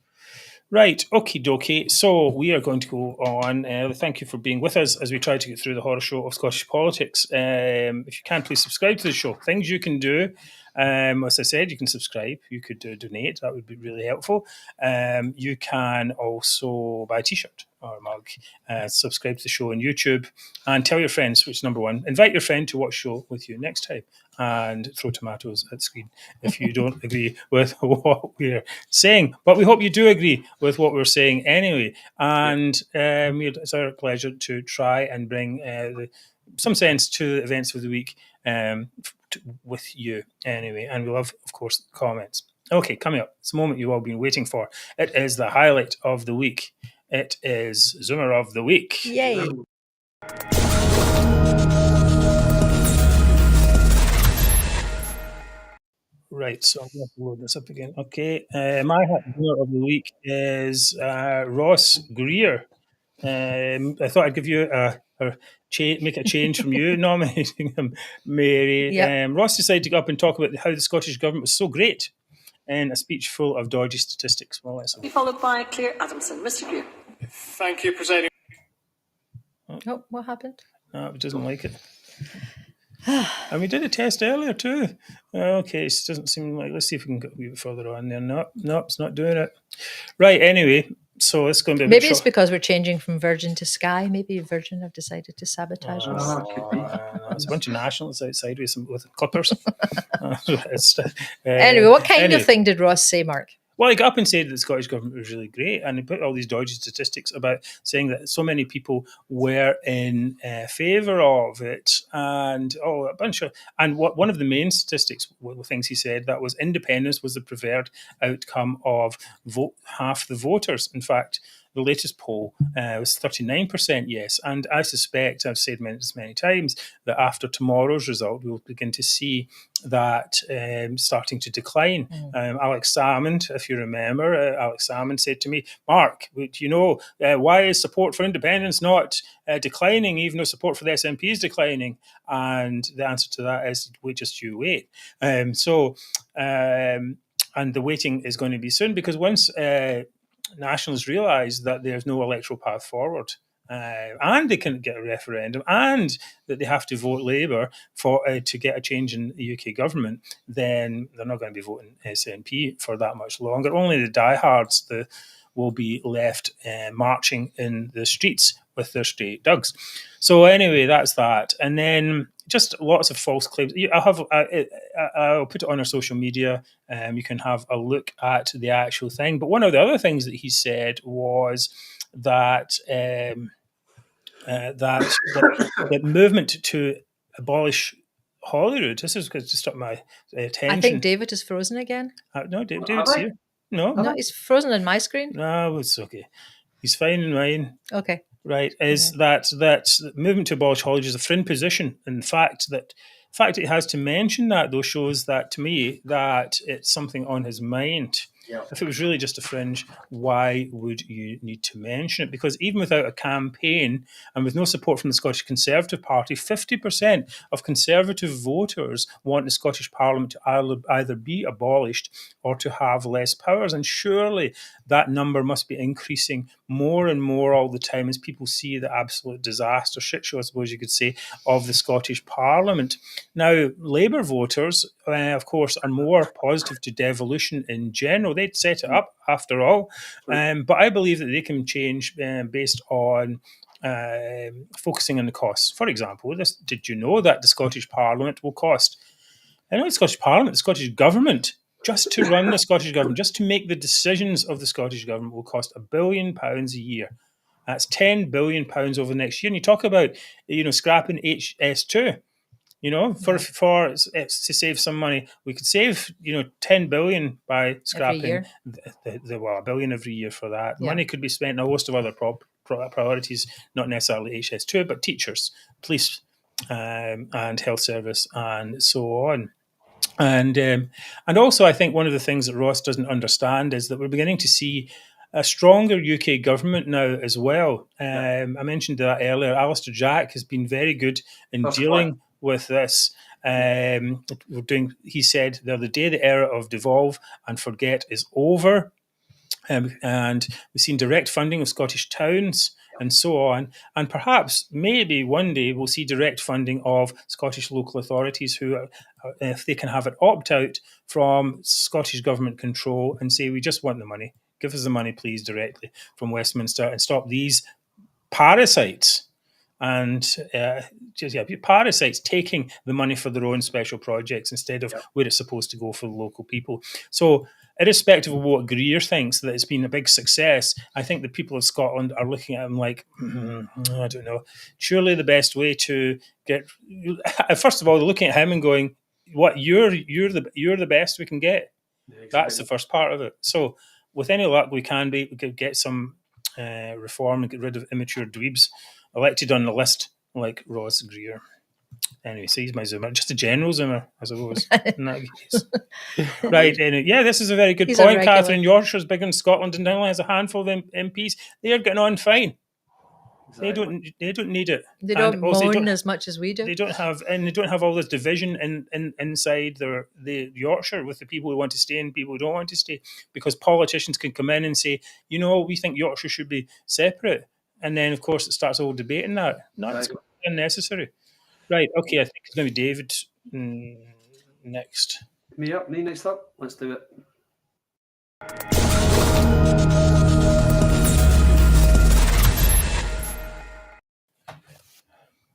Right, okie dokie. So we are going to go on. Thank you for being with us as we try to get through the horror show of Scottish politics. If you can, please subscribe to the show. Things you can do. As I said, you can subscribe. You could donate. That would be really helpful. You can also buy a T-shirt or a mug. Subscribe to the show on YouTube. And tell your friends, which is number one. Invite your friend to watch the show with you next time. And throw tomatoes at the screen if you don't agree with what we're saying. But we hope you do agree with what we're saying anyway. And it's our pleasure to try and bring some sense to the events of the week with you anyway. And we love, of course, comments. Okay, coming up, it's a moment you've all been waiting for. It is the highlight of the week. It is Zoomer of the Week. Yay. Right, so I'm going to load this up again. Okay, my Zoomer of the week is Ross Greer. I thought I'd give you make a change from you nominating him, Mary. Yep. Ross decided to go up and talk about how the Scottish Government was so great in a speech full of dodgy statistics. Well, let's be followed by Claire Adamson. Mr. Greer. Thank you, Presiding. Oh, what happened? No, it doesn't like it. And we did a test earlier too. Okay, so it doesn't seem like. Let's see if we can go a wee bit further on there. No, it's not doing it. Right. Anyway, so it's going to be. Maybe it's because we're changing from Virgin to Sky. Maybe Virgin have decided to sabotage us. There's a bunch of nationalists outside with clippers. Anyway, what kind of thing did Ross say, Mark? Well, he got up and said that the Scottish Government was really great, and he put all these dodgy statistics about saying that so many people were in favour of it, and a bunch of. And one of the main statistics, things he said, that was independence was the preferred outcome of half the voters. In fact, the latest poll was 39% yes, and I suspect, I've said this many times, that after tomorrow's result, we'll begin to see that starting to decline. Alex Salmond, if you remember, Alex Salmond said to me, Mark, why is support for independence not declining, even though support for the SNP is declining? And the answer to that is, you wait. And the waiting is going to be soon, because once Nationalists realise that there's no electoral path forward, and they can get a referendum, and that they have to vote Labour to get a change in the UK government, then they're not going to be voting SNP for that much longer. Only the diehards will be left marching in the streets with their straight dugs. So anyway, that's that. And then just lots of false claims. I'll put it on our social media. You can have a look at the actual thing. But one of the other things that he said was that that movement to abolish Holyrood. This is just struck my attention. I think David is frozen again. No, David's here. No, he's frozen on my screen. No, it's okay. He's fine in mine. Okay. Right, that movement to abolish Holyrood is a fringe position. In fact, that it has to mention that, though, shows that to me that it's something on his mind. Yeah. If it was really just a fringe, why would you need to mention it? Because even without a campaign and with no support from the Scottish Conservative Party, 50% of Conservative voters want the Scottish Parliament to either be abolished or to have less powers. And surely that number must be increasing more and more all the time as people see the absolute disaster, shit show, I suppose you could say, of the Scottish Parliament. Now, Labour voters, of course, are more positive to devolution in general. They'd set it up after all. But I believe that they can change based on focusing on the costs. For example, did you know that the Scottish Parliament will cost, I know the Scottish Parliament, the Scottish Government, just to run the Scottish Government, just to make the decisions of the Scottish Government will cost £1 billion a year. That's £10 billion over the next year. And you talk about, scrapping HS2. for to save some money. We could save 10 billion by scrapping year. $1 billion every year for that. Yeah. Money could be spent on a host of other priorities, not necessarily HS2, but teachers, police, and health service, and so on. And also, I think one of the things that Ross doesn't understand is that we're beginning to see a stronger UK government now as well. I mentioned that earlier. Alistair Jack has been very good in dealing with this. He said the day the era of devolve and forget is over. And we've seen direct funding of Scottish towns and so on. And perhaps, maybe one day, we'll see direct funding of Scottish local authorities who, if they can have it opt out from Scottish government control and say, we just want the money. Give us the money, please, directly from Westminster, and stop these parasites and parasites taking the money for their own special projects instead of where it's supposed to go for the local people. So, irrespective of what Greer thinks that it's been a big success, I think the people of Scotland are looking at him like, I don't know. Surely the best way to get, first of all, they're looking at him and going, "What you're the best we can get." Yeah, exactly. That's the first part of it. So, with any luck, we could get some reform and get rid of immature dweebs elected on the list like Ross Greer. Anyway, so he's my Zoomer. Just a general Zoomer, I suppose. In that case. Right. Anyway, yeah, this is a very good point, Catherine. Yorkshire's big in Scotland and only has a handful of MPs. They're getting on fine. Exactly. They don't need it. They don't moan as much as we do. They don't have all this division inside the Yorkshire with the people who want to stay and people who don't want to stay, because politicians can come in and say, we think Yorkshire should be separate, and then of course it starts a whole debate in that. No, it's unnecessary. Right. Okay. I think it's going to be David next. Me next up. Let's do it.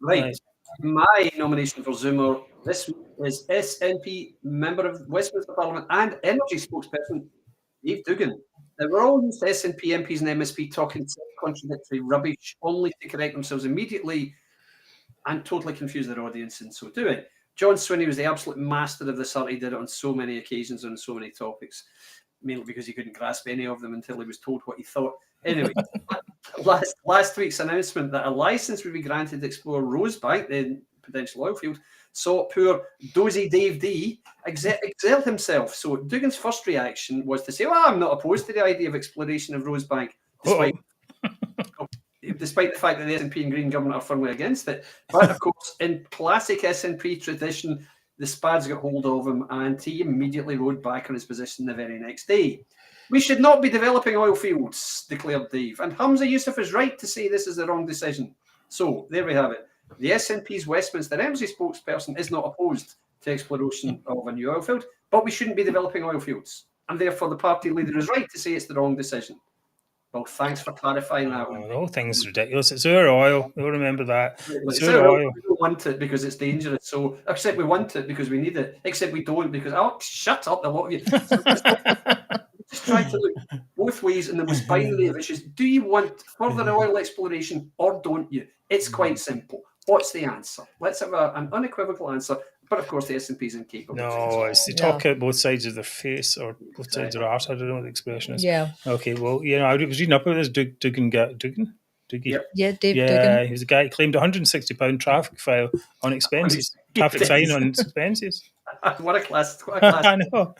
Right. My nomination for Zoomer this week is SNP member of Westminster Parliament and energy spokesperson Dave Doogan. Now, we're all used to SNP MPs and MSP talking contradictory rubbish only to correct themselves immediately and totally confuse their audience in so doing. John Swinney was the absolute master of this art. He did it on so many occasions on so many topics, mainly because he couldn't grasp any of them until he was told what he thought. Anyway, last week's announcement that a licence would be granted to explore Rosebank, the potential oil field, saw poor dozy Dave D exert himself. So Doogan's first reaction was to say, well, I'm not opposed to the idea of exploration of Rosebank, despite the fact that the SNP and Green government are firmly against it. But of course, in classic SNP tradition, the Spads got hold of him and he immediately rode back on his position the very next day. We should not be developing oil fields, declared Dave. And Hamza Yousaf is right to say this is the wrong decision. So there we have it. The SNP's Westminster energy spokesperson is not opposed to exploration of a new oil field, but we shouldn't be developing oil fields. And therefore the party leader is right to say it's the wrong decision. Well, thanks for clarifying that one. The whole thing's ridiculous. It's our oil. We'll remember that. It's our oil. We don't want it because it's dangerous. So, except we want it because we need it. Except we don't because, shut up, a lot of you. Just try to look both ways in the most binary of issues. Do you want further oil exploration or don't you? It's quite simple. What's the answer? Let's have an unequivocal answer. But of course, the SNP is incapable. No, it's they talk out both sides of their face or both sides of their arse. I don't know what the expression is. Yeah. Okay, well, I was reading up about this Doogan. Yep. Yeah, Dave Doogan. Yeah, he was a guy who claimed £160 traffic file on expenses. Traffic fine on expenses. What a class. I know.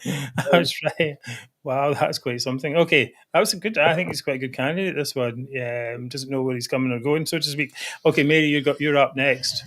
That's right. Wow, that's quite something. Okay, that was I think he's quite a good candidate, this one. Doesn't know where he's coming or going, so to speak. Okay, Mary, you're up next.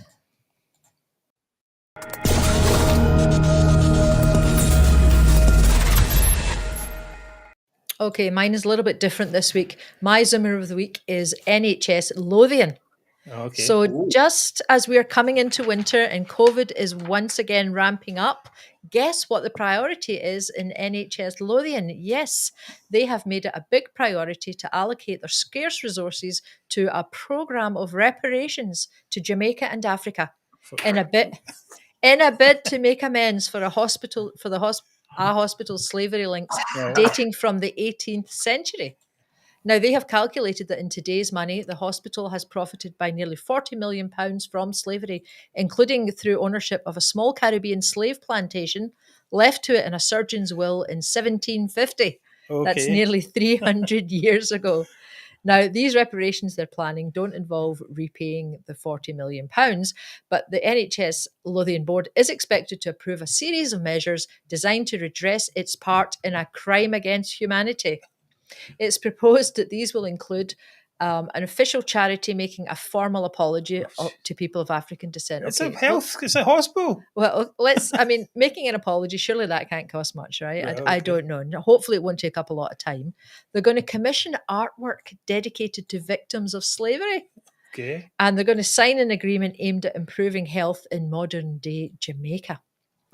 Okay, mine is a little bit different this week. My Zoomer of the week is NHS Lothian. Okay. So just as we are coming into winter and COVID is once again ramping up, guess what the priority is in NHS Lothian? Yes, they have made it a big priority to allocate their scarce resources to a programme of reparations to Jamaica and Africa in a bid to make amends for a hospital's slavery links dating from the 18th century. Now, they have calculated that in today's money, the hospital has profited by nearly £40 million from slavery, including through ownership of a small Caribbean slave plantation left to it in a surgeon's will in 1750. That's Okay. nearly 300 years ago. Now, these reparations they're planning don't involve repaying the £40 million, but the NHS Lothian Board is expected to approve a series of measures designed to redress its part in a crime against humanity. It's proposed that these will include an official charity making a formal apology to people of African descent. It's a it's a hospital. Well, making an apology, surely that can't cost much, right? Right, I okay. don't know. Hopefully it won't take up a lot of time. They're going to commission artwork dedicated to victims of slavery. Okay. And they're going to sign an agreement aimed at improving health in modern day Jamaica.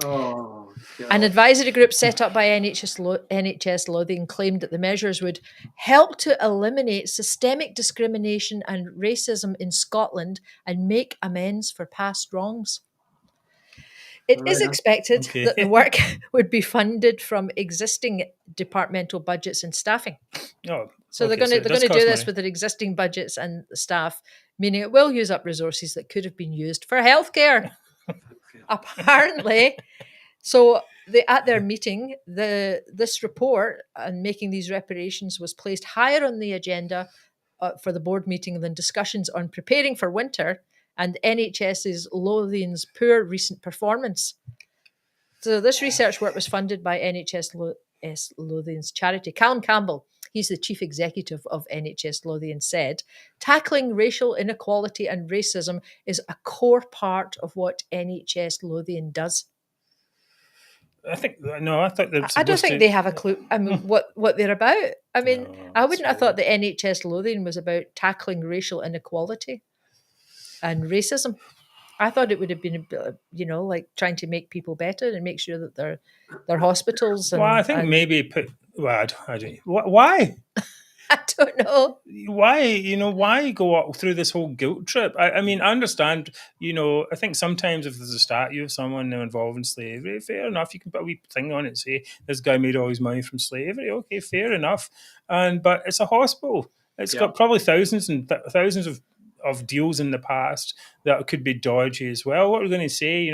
Oh, God. An advisory group set up by NHS Lothian claimed that the measures would help to eliminate systemic discrimination and racism in Scotland and make amends for past wrongs. It is expected that the work would be funded from existing departmental budgets and staffing. Oh, so they're going to do this with their existing budgets and staff, meaning it will use up resources that could have been used for healthcare. Apparently. So at their meeting, this report and making these reparations was placed higher on the agenda for the board meeting than discussions on preparing for winter and NHS's Lothian's poor recent performance. So this research work was funded by NHS Lothian's charity. Callum Campbell, he's the chief executive of NHS Lothian, said, tackling racial inequality and racism is a core part of what NHS Lothian does. I don't think they have a clue. I mean, what they're about. I mean, I wouldn't have thought the NHS Lothian was about tackling racial inequality and racism. I thought it would have been, like trying to make people better and make sure that their hospitals. And, well, I think maybe I don't. Why? I don't know. Why go up through this whole guilt trip? I mean, I understand, I think sometimes if there's a statue of someone involved in slavery, fair enough. You can put a wee thing on it and say, this guy made all his money from slavery. Okay, fair enough. But it's a hospital. It's got probably thousands and thousands of deals in the past that could be dodgy as well. What are we going to say?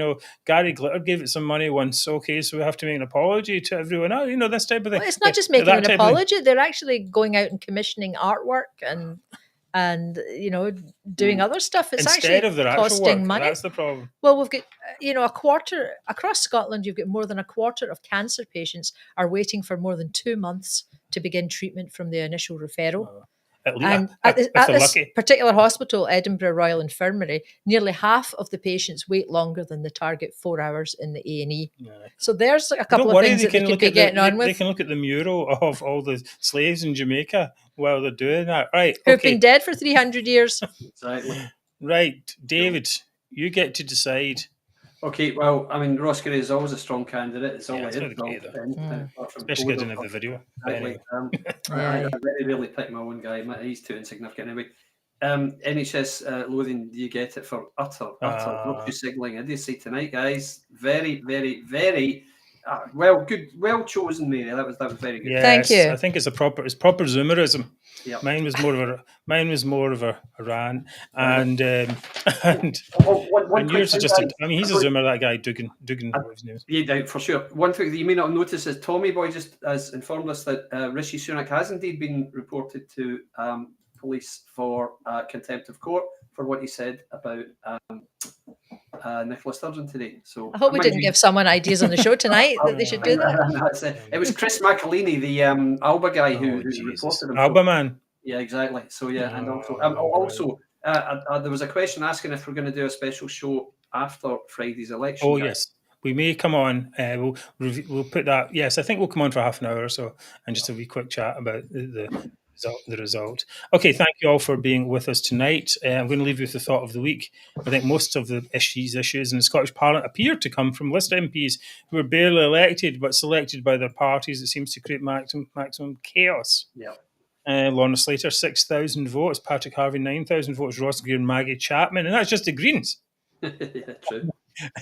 Gary Glitter gave it some money once. Okay, so we have to make an apology to everyone else. This type of thing. Well, it's not just making an apology. They're actually going out and commissioning artwork and doing other stuff. It's instead actually of their costing actual work. money. That's the problem. Well, we've got a quarter across Scotland. You've got more than a quarter of cancer patients are waiting for more than 2 months to begin treatment from the initial referral. And at this particular hospital, Edinburgh Royal Infirmary, nearly half of the patients wait longer than the target 4 hours in the A&E. Yeah. So there's a couple of things that they could be getting on with. They can look at the mural of all the slaves in Jamaica while they're doing that. Right. Who've been dead for 300 years. Exactly. Right. David, you get to decide. Okay, well, I mean, Ross Gray is always a strong candidate. It's always especially good enough the video. Anyway. I really pick my own guy. He's too insignificant anyway. NHS Lothian, do you get it for utter virtue signalling idiocy tonight, guys? Very, very, very well chosen, Mary. That was very good. Yes, thank you. I think it's proper Zoomerism. Yep. Mine was more of a rant, and yours is just. He's a Zoomer. That guy Doogan. His name. Yeah, for sure. One thing that you may not have noticed is Tommy Boy just has informed us that Rishi Sunak has indeed been reported to police for contempt of court for what he said about Nicola Sturgeon today. So I hope we didn't give someone ideas on the show tonight that they should do that. It was Chris McElhinney, the Alba guy who reported him. Alba man. Yeah, exactly. So and also there was a question asking if we're going to do a special show after Friday's election. Oh yes, we may come on. We'll put that. Yes, I think we'll come on for half an hour or so and just a wee quick chat about the result. Okay, thank you all for being with us tonight. I'm going to leave you with the thought of the week. I think most of the issues in the Scottish Parliament appear to come from list MPs who are barely elected but selected by their parties. It seems to create maximum chaos. Yeah. Lorna Slater, 6,000 votes. Patrick Harvey, 9,000 votes. Ross Greer and Maggie Chapman. And that's just the Greens. Yeah, true.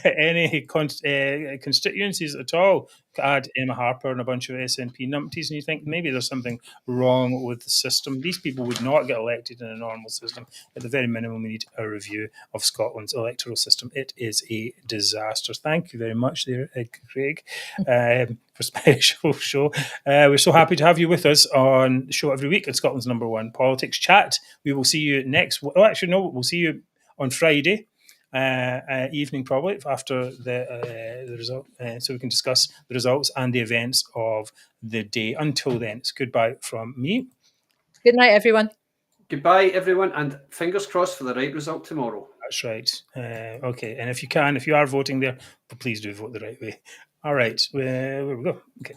any constituencies at all, add Emma Harper and a bunch of SNP numpties, and you think maybe there's something wrong with the system. These people would not get elected in a normal system. At the very minimum, we need a review of Scotland's electoral system. It is a disaster. Thank you very much there, Craig, for special show. We're so happy to have you with us on the show every week at Scotland's #1 Politics Chat. We will see you we'll see you on Friday evening, probably after the result, so we can discuss the results and the events of the day. Until then, it's goodbye from me. Good night, everyone. Goodbye, everyone, and fingers crossed for the right result tomorrow. That's right. Okay, and if you are voting there, please do vote the right way. All right, where we go. Okay.